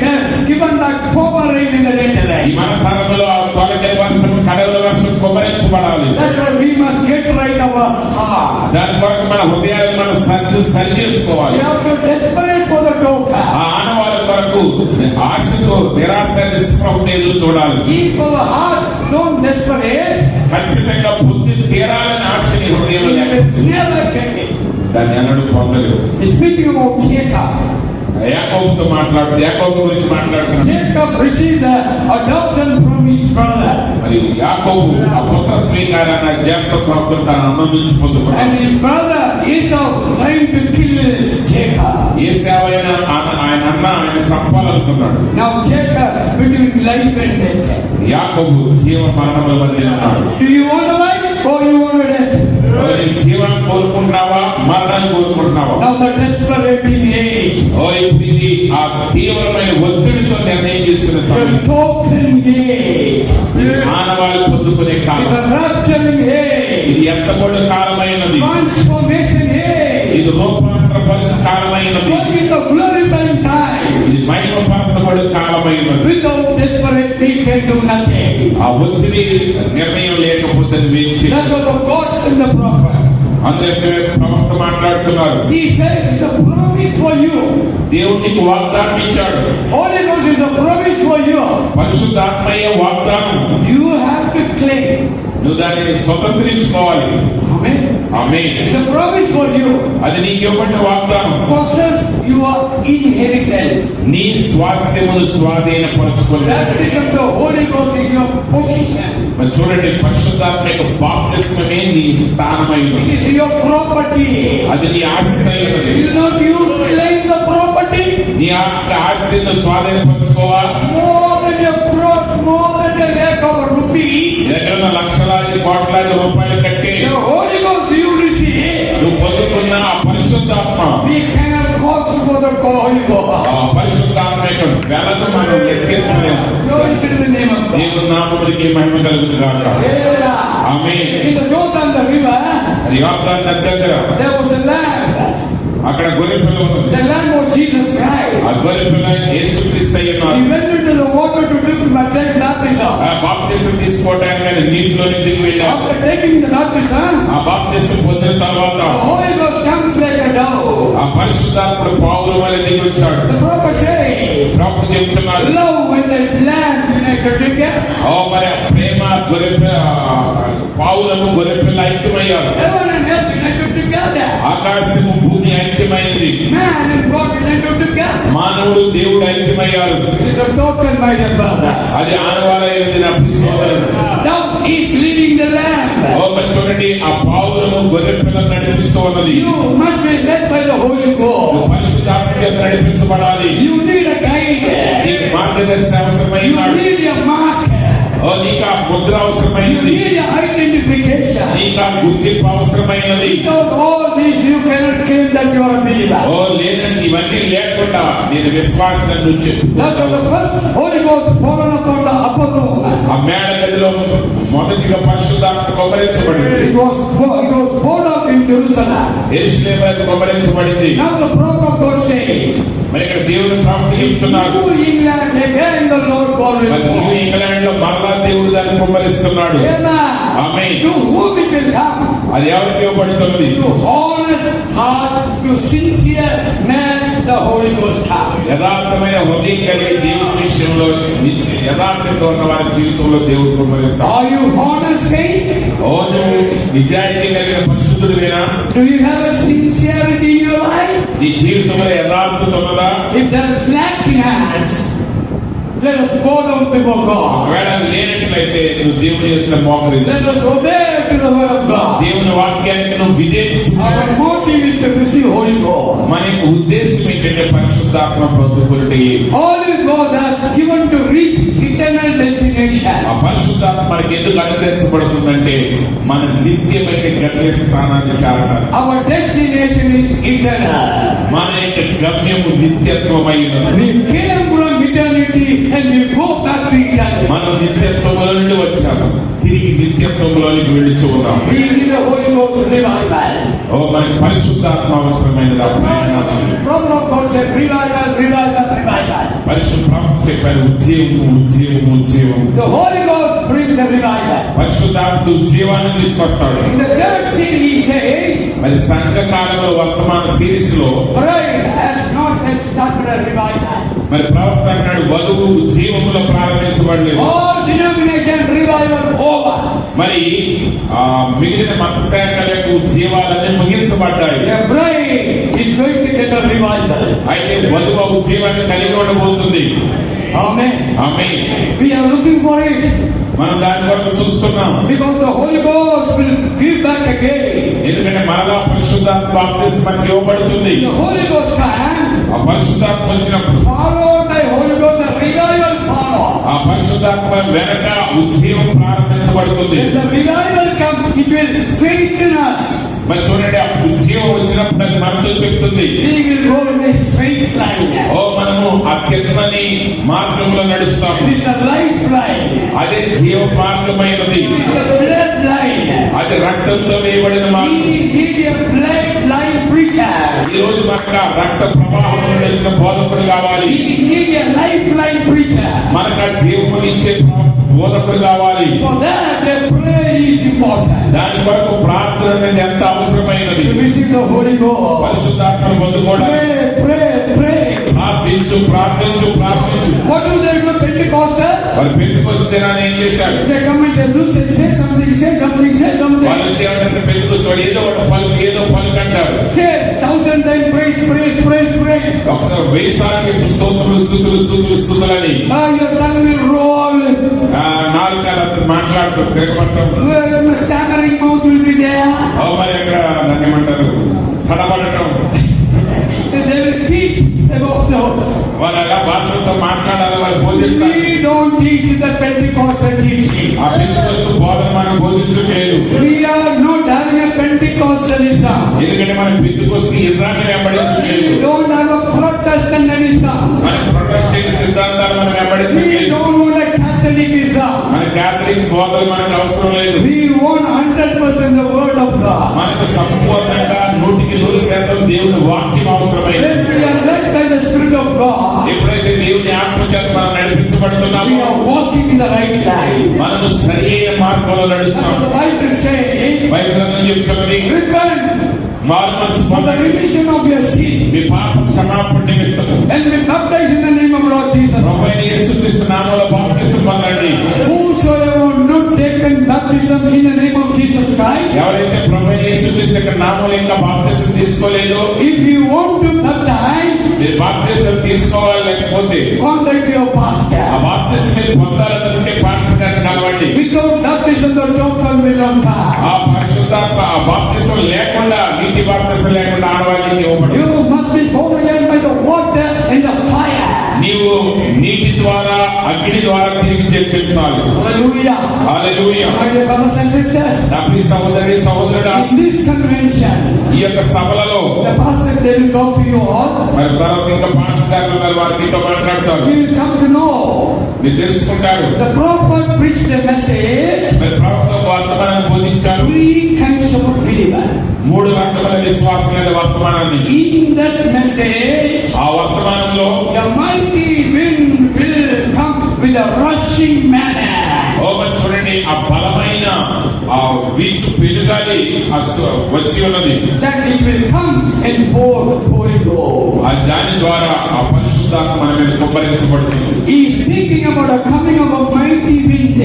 given like former rain in the latter ఈ rain. మన తరములో తొలకరి వర్షం కడవల వర్షం కుమ్మరించబడాలి. That's why we must get right our heart. దాని కొరకు మన హృదయాలను మనం సరి చేసుకోవాలి. We have to desperate for the token. ఆ ఆనవాళ్ళ కొరకు ఆశతో నిరాశ నిస్పృహతో ఎదురు చూడాలి. Keep our heart, don't desperate. ఖచ్చితంగా పొంది తీరాలని ఆశ నీ హృదయంలో We లేకపోతే will never get it. దాన్ని ఎన్నడూ పొందలేవు. Speaking about Jacob. యాకోబుతో యాకోబు గురించి మాట్లాడుతున్నాను. Jacob received the adoption from his brother. మరి యాకోబు ఆ పుత్ర స్వీకారాన్ని జ్యేష్ఠత్వం తన అన్న నుంచి పొందుకున్నాడు. And his brother Esau trying to kill Jacob. ఏ సేవ అయినా ఆయన అన్న ఆయన చంపాలనుకున్నాడు. Now Jacob between life and death. యాకోబు జీవ మరణముల మధ్య ఉన్నాడు. Do you want to life or you want to death? జీవాన్ని కోరుకుంటున్నావా, మరణాన్ని కోరుకుంటున్నావా? Now the desperating age. ఇప్పుడు ఇది ఆ తీవ్రమైన ఒత్తిడితో నిర్ణయం చేసుకునే The సమయం. token age. మానవాళి పొందుకునే It's column. a rapturing age. ఇది ఎత్తబడి కాలమైనది. Transformation age. ఇది రూపాంతరపరచు కాలమైనది. Going in the glorifying time. ఇది మహిమపరచబడు కాలమైనది. Without desperate we can do nothing. ఆ ఒత్తిడి నిర్ణయం లేకపోతే నువ్వేం That's చేయాలి? what the God sent the prophet. అందుకే ప్రవక్త మాట్లాడుతున్నారు. He says it's a promise for you. దేవుడు నీకు వాగ్దానం ఇచ్చాడు. Holy Ghost is a promise for you. పరిశుద్ధాత్మయ్య వాగ్దానం. You have to claim. నువ్వు దాన్ని స్వతంత్రించుకోవాలి. Amen. Amen. It's a promise for you. అది నీకు ఇవ్వబడిన వాగ్దానం. Possess your inheritance. నీ స్వాస్థ్యమును స్వాధీనపరచుకోవాలి. Baptism of the Holy Ghost is your position. మరి చూడండి, పరిశుద్ధాత్మ యొక్క బాప్తిస్మమే నీ స్థానమైనది. It is your property. అది నీ ఆస్తి అయినది. Will not you claim the property? నీ నీ యొక్క ఆస్తిని స్వాధీనపరచుకోవా? More than your crores, more than the lack of rupees. దగ్గర లక్షలాది కోట్లాది రూపాయలు కట్టి The Holy Ghost you receive. నువ్వు పొందుకున్న ఆ పరిశుద్ధాత్మ, We cannot cost for the Holy Ghost. ఆ పరిశుద్ధాత్మ యొక్క వెలను మనం లెక్కించలేము. Glory be to the name of God. దేవుని నామమునికి మహిమ కలుగును గాక. Yeah. Amen. In the Jordan the river, మరి యోర్దాను నది దగ్గర there was a lamb. అక్కడ గొర్రె పిల్ల ఉన్నది. The lamb was Jesus Christ. ఆ గొర్రె పిల్ల యేసుక్రీస్తు అయి ఉన్నారు. He went into the water to take baptism. ఆ బాప్తిసం తీసుకోవడానికి ఆయన నీటిలోని దిగి వెళ్ళారు. After taking the baptism, ఆ బాప్తిసం పొందిన తర్వాత the Holy Ghost comes like a dove. ఆ పరిశుద్ధాత్ముడు పావుల వలె దిగి వచ్చాడు. The prophet says, ప్రవక్త చెప్తున్నారు, love when the lamb united together. ఓ మరి ఆ ప్రేమ గొర్రె పావులను గొర్రె పిల్ల ఐక్యమయ్యారు. Heaven and earth united together. ఆకాశము భూమి ఐక్యమైనది. Man and God united together. మానవుడు దేవుడు ఐక్యమయ్యారు. It is a total, my dear brother. అది ఆనవాలైనది నా ప్రియ సోదరుడు. Dove is leading the lamb. ఓ మరి చూడండి, ఆ పావులను గొర్రె పిల్లలు నడిపిస్తూ ఉన్నది. You must be led by the Holy నువ్వు Ghost. పరిశుద్ధాత్మ చేత నడిపించబడాలి. You need a guide. నీకు మార్గదర్శి You అవసరమైనాడు. need a marker. ఓ నీకు ఆ ముద్ర You అవసరమైనది. need a identification. నీకు ఆ గుర్తింపు అవసరమైనది. Without all this, you cannot claim that you are a believer. ఓ లేదండి, ఇవన్నీ లేకుండా నేను విశ్వాసం నుంచి That's why the first Holy Ghost fallen upon the upper room. ఆ మేడ గదిలో మొదటిగా పరిశుద్ధాత్మ కొమ్మరించబడింది. It was poured out in Jerusalem. యెరూషలేము మీద కొమ్మరించబడింది. Now the prophet of God says, మరి ఇక్కడ దేవుని ప్రాప్తి చెప్తున్నారు. New England again the Lord God will మరి న్యూ pour. ఇంగ్లాండ్ లో మరలా దేవుడు దాన్ని కొమ్మరిస్తున్నాడు. Amen. Amen. To whom it will come? అది ఎవరికి ఇవ్వబడుతున్నది? To honest heart, to sincere man, the Holy Ghost comes. యథార్థమైన హృదయం కలిగి దేవుని విషయంలో యథార్థంగా ఉన్న వారి జీవితంలో దేవుడు కొమ్మరిస్తాడు. Are you honest saints? ఓ నువ్వు నిజాయితీ కలిగిన పరిశుద్ధుడివేనా? Do you have a sincerity in your life? నీ జీవితంలో యథార్థత ఉన్నదా? If there is lack in us, let us go down before God. ఒకవేళ లేనట్లయితే నువ్వు దేవుని యొక్క మోకరించు. Let us obey to the word of God. దేవుని వాక్యానికి నువ్వు విధేయత Our motive is to receive Holy Ghost. మన యొక్క ఉద్దేశం ఏంటంటే పరిశుద్ధాత్మ పొందుకుంటే Holy Ghost has given to reach eternal destination. ఆ పరిశుద్ధాత్మ మనకి ఎందుకు అనుగ్రహించబడుతుందంటే మన నిత్యమైన గమ్య స్థానాన్ని చేరటానికి. Our destination is eternal. మన యొక్క గమ్యము నిత్యత్వమైనది. We came from eternity and we go back to eternity. మనం నిత్యత్వముల నుండి వచ్చాము, తిరిగి నిత్యత్వంలోనికి వెళ్ళుచూ ఉన్నాం. We need the Holy Ghost revival. ఓ మనకి పరిశుద్ధాత్మ అవసరమైనది. Problem of God said revival, revival, revival. పరిశుద్ధాత్మ చెప్పారు ఉజ్జీవము ఉజ్జీవము ఉజ్జీవము. The Holy Ghost brings a revival. పరిశుద్ధాత్మ ఉజ్జీవాన్ని తీసుకొస్తాడు. In the third scene he says, మరి సంఘ కాలంలో వర్తమాన సిరీస్ లో bride has not yet started a revival. మరి ప్రవక్త అన్నాడు వధువు ఉజ్జీవములో ప్రారంభించబడలేదు. All denomination revival over. మరి మిగిలిన మత శాఖల యొక్క ఉజ్జీవాలన్నీ ముగించబడ్డాయి. The bride is going to get a revival. అయితే వధువు ఉజ్జీవాన్ని కలిగి ఉండబోతుంది. Amen. Amen. We are looking for it మనం దాని వరకు చూస్తున్నాం. because the Holy Ghost will give back again. ఎందుకంటే మరలా పరిశుద్ధాత్మ బాప్తిస్మం మనకి ఇవ్వబడుతుంది. The Holy Ghost comes, ఆ పరిశుద్ధాత్మ వచ్చినప్పుడు followed by Holy Ghost, a revival follow. ఆ పరిశుద్ధాత్మ వెనక ఉజ్జీవం ప్రారంభించబడుతుంది. When the revival comes, it will strengthen us. మరి చూడండి, ఆ ఉజ్జీవం వచ్చినప్పుడు అది మనతో చెప్తుంది, We will go in a straight line. ఓ మనము ఆ తిరుమని మార్గంలో నడుస్తాము. It is a lifeline. అదే జీవ మార్గమైనది. It is a bloodline. అది రక్తంతో వేయబడిన మార్గం. We need a bloodline preacher. ఈ రోజు మనకు ఆ రక్త ప్రవాహం నడిచిన బోధకుడు కావాలి. We need a lifeline preacher. మనకు ఆ జీవముని ఇచ్చే బోధకుడు కావాలి. For that, a prayer is important. దాని కొరకు ప్రార్థన అనేది ఎంత అవసరమైనది. To receive the Holy Ghost. పరిశుద్ధాత్మను పొందుకోవడానికి Pray, pray, pray. ప్రార్థించు ప్రార్థించు ప్రార్థించు. What do they do Pentecostal? మరి పెంతెకొస్తు దినాన్ని ఏం చేశాడు? They come and say, "Look, say something, say something, say something." వాళ్ళు వచ్చేవాడంటే పెంతెకొస్తు వాడు ఏదో ఒక పలుకు ఏదో పలుకు అంటారు. Says 1,000 times praise, praise, praise, praise. ఒకసారి 1000 సార్లు స్తోత్రులు స్తుతులు స్తుతులు స్తుతులని Your tongue will roll. నాలుగు మాట్లాడుతూ తిరగబడటం. Your stammering mouth will be there. మరి అక్కడ దాన్ని ఏమంటారు, తడబడటం. They will teach about the వాళ్ళు ఎలా భాషలతో మాట్లాడాలో వాళ్ళు బోధిస్తారు. We don't teach the Pentecostal teaching. ఆ పెంతెకొస్తు బోధన మనం బోధించలేదు. We are not having a Pentecostalism. ఎందుకంటే మనం పెంతెకొస్తు ఇజ్రాయెల్ని వెంబడించలేదు. We don't have a Protestantism. మన ప్రొటెస్టెంట్ సిద్ధాంతాలు మనం We వెంబడించలేదు. don't want a Catholicism. మన క్యాథలిక్ బోధలు మనకు అవసరం లేదు. We want 100% the word of God. మనకు సంపూర్ణంగా 100% దేవుని వాక్యం అవసరమైంది. When we are led by the Spirit of God, ఎప్పుడైతే దేవుని ఆత్మ చేత మనం we నడిపించబడుతున్నామో are walking in the right line. మనము సరైన మార్గంలో As నడుస్తున్నాం. the Bible says, Bible గ్రంథం చెప్తున్నది repent మారు మనసు for the పొందండి. remission of your sin మీ పాప క్షమాపణ నిమిత్తము and be baptized in the name of Lord Jesus. ప్రభువైన యేసుక్రీస్తు నామములో బాప్తిసం పొందండి. Whosoever not taken baptism in the name of Jesus Christ, ఎవరైతే ప్రభువైన యేసుక్రీస్తు యొక్క నామములో ఇంకా బాప్తిసం తీసుకోలేదో, if you want to baptize, మీరు బాప్తిసం తీసుకోవాలి, లేకపోతే contact your ఆ pastor. బాప్తిసం మీరు పొందాలనుకుంటే పాస్టర్ గారిని కలవండి. Without baptism, the total will not pass. ఆ పరిశుద్ధాత్మ ఆ బాప్తిసం లేకుండా, నీటి బాప్తిసం లేకుండా ఆడవాళ్ళకి ఇవ్వబడదు. You must be born again by the water and the fire. నీవు నీటి ద్వారా అగ్ని ద్వారా తిరిగి జన్మించాలి. Hallelujah. Hallelujah. My dear brothers and sisters, నా ప్రియ సహోదరి సహోదరుడా, in this convention, ఈ యొక్క సభలలో the pastors they will talk to you all. మరి తర్వాత ఇంకా పాస్టర్ గారు ఉన్నారు, వారు మీతో మాట్లాడతారు. You will come to know మీరు తెలుసుకుంటారు. the prophet preached the message. మరి ప్రవక్త వర్తమానాన్ని బోధించారు. 3 kinds of believer. 3 రకముల విశ్వాసమైన వర్తమానాన్ని. In that message, ఆ వర్తమానంలో the mighty wind will come with a rushing manner. ఓ మరి చూడండి, ఆ బలమైన ఆ వీచు పెనుగాలి వచ్చి ఉన్నది. That it will come and pour the Holy Ghost. ఆ దాని ద్వారా ఆ పరిశుద్ధాత్మ మన మీద కుమ్మరించబడుతుంది. He is speaking about a coming of a mighty wind.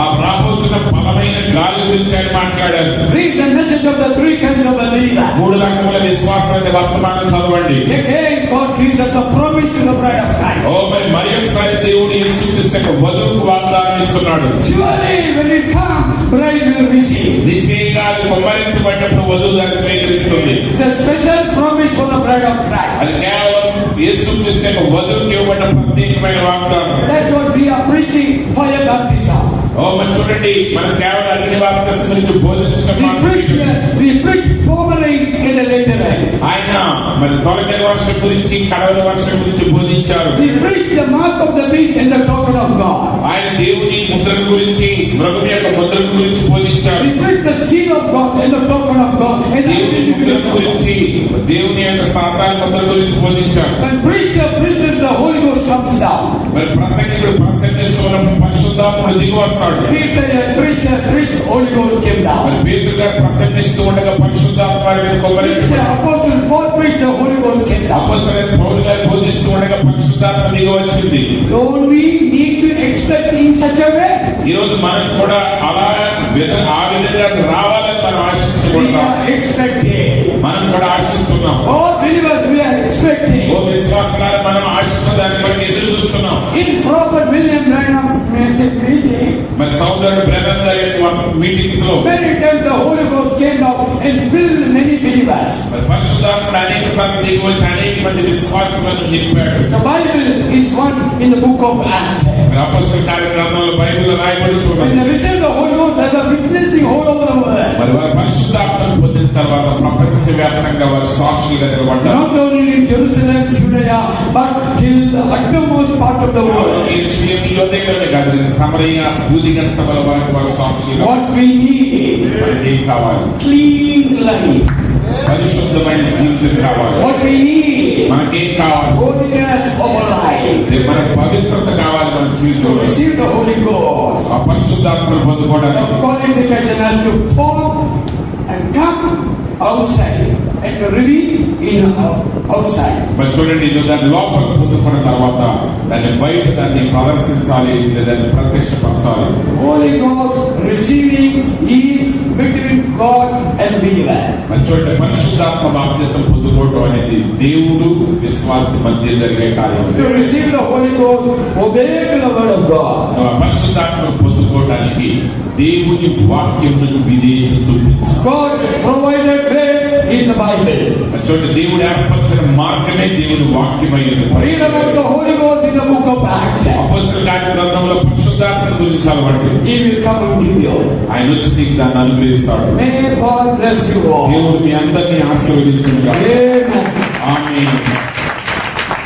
ఆ రాబోతున్న బలమైన గాలి గురించి ఆయన మాట్లాడారు. Read the message of the 3 kinds of believer. 3 రకముల విశ్వాసమైన వర్తమానం చదవండి. Again, God gives us a promise to the bride of Christ. ఓ మరి ఒకసారి దేవుడు యేసుక్రీస్తు వధువుకు వాగ్దానం ఇస్తున్నాడు. Surely when it comes, bride will receive. నిశ్చయంగా అది కుమ్మరించబడినప్పుడు వధువు దాన్ని స్వీకరిస్తుంది. It's a special promise for the bride of Christ. అది కేవలం యేసుక్రీస్తు వధువుకి ఇవ్వబడిన ప్రత్యేకమైన వాగ్దానం. That's what we are preaching, fire baptism. ఓ మరి చూడండి, మనం కేవలం అగ్ని బాప్తిసం గురించి బోధించడం We preach formally in the later end. ఆయన మరి తొలకరి వర్షం గురించి, కడవల వర్షం గురించి బోధించారు. We preach the mark of the beast and the token of God. ఆయన దేవుని ముద్ర గురించి, మృగం యొక్క ముద్ర గురించి బోధించారు. We preach the seal of God and the token of God. And దేవుని ముద్ర గురించి, దేవుని యొక్క సాతాన ముద్ర గురించి బోధించారు. when preacher preaches, the Holy Ghost comes down. మరి ప్రసంగికుడు ప్రసంగిస్తున్న పరిశుద్ధాత్ముడు దిగి వస్తాడు. Peter, the preacher, preached, Holy Ghost came down. మరి పేతురు గారు ప్రసంగిస్తూ ఉండగా పరిశుద్ధాత్మ వారి మీద Preacher, Apostle Paul preached, the Holy Ghost came down. అపోస్తలుడైన పౌలు గారు బోధిస్తూ ఉండగా పరిశుద్ధాత్మ దిగి వచ్చింది. Don't we need to expect in such a way? ఈ రోజు మనకు కూడా అలా ఆ విధంగా రావాలని మనం We ఆశించుకుంటాం. are expecting. మనం కూడా ఆశిస్తున్నాం. All believers, we are expecting. ఓ విశ్వాసాలను మనం ఆశిస్తున్న దాని కొరకు ఎదురు చూస్తున్నాం. In Prophet William Branham's message meeting, మరి సోదరుడు బ్రదర్ గారి యొక్క మీటింగ్స్ లో many times the Holy Ghost came down and filled many believers. మరి పరిశుద్ధాత్ముడు అనేక సార్లు దిగి వచ్చి అనేక మంది విశ్వాసులను నింపాడు. The Bible is one in the book of Acts. మరి అపోస్తల కార్యక్రమంలో బైబిల్ రాయబడి When చూడండి. they received the Holy Ghost, they were witnessing all over the world. మరి వారు పరిశుద్ధాత్మను పొందిన తర్వాత ప్రపంచవ్యాప్తంగా వారు సాక్షులుగా నిలబడ్డారు. Not only in Jerusalem, Judea, but till the uttermost part of the world. యెరూషలేము యోధేయులనే కాదు, సమరయ భూదిగంతముల వరకు వారు సాక్షులుగా. What we need, మనకి ఏం కావాలి? clean life. పరిశుద్ధమైన జీవితం కావాలి. What we need, మనకేం కావాలి? holiness of life. మన పవిత్రత కావాలి మన To జీవితంలో. receive the Holy Ghost, ఆ పరిశుద్ధాత్మను పొందుకోవడానికి the qualification has to fall and come outside and to reveal in outside. మరి చూడండి, నువ్వు దాన్ని లోపల పొందుకున్న తర్వాత దాన్ని బయట దాన్ని ప్రదర్శించాలి, దాన్ని ప్రత్యక్షపరచాలి. Holy Ghost receiving is between God and believer. మరి చూడండి, పరిశుద్ధాత్మ బాప్తిసం పొందుకోవటం అనేది దేవుడు విశ్వాసి మధ్య జరిగే కార్యం. To receive the Holy Ghost, obey to the word of God. నువ్వు ఆ పరిశుద్ధాత్మను పొందుకోవడానికి దేవుని వాక్యమునకు విధేయత చూపించు. God's provided way is the Bible. చూడండి, దేవుడు ఏర్పరిచిన మార్గమే దేవుని వాక్యమై ఉన్నది. Read about the Holy Ghost in the book of Acts. అపొస్తలుల కార్య గ్రంథంలో పరిశుద్ధాత్మ గురించి చదవండి. He will come and give you. ఆయన వచ్చి నీకు దాన్ని అనుగ్రహిస్తాడు. May God bless you all. దేవుడు మీ అందరినీ ఆశీర్వదించును గాక. Amen. ఆమేన్.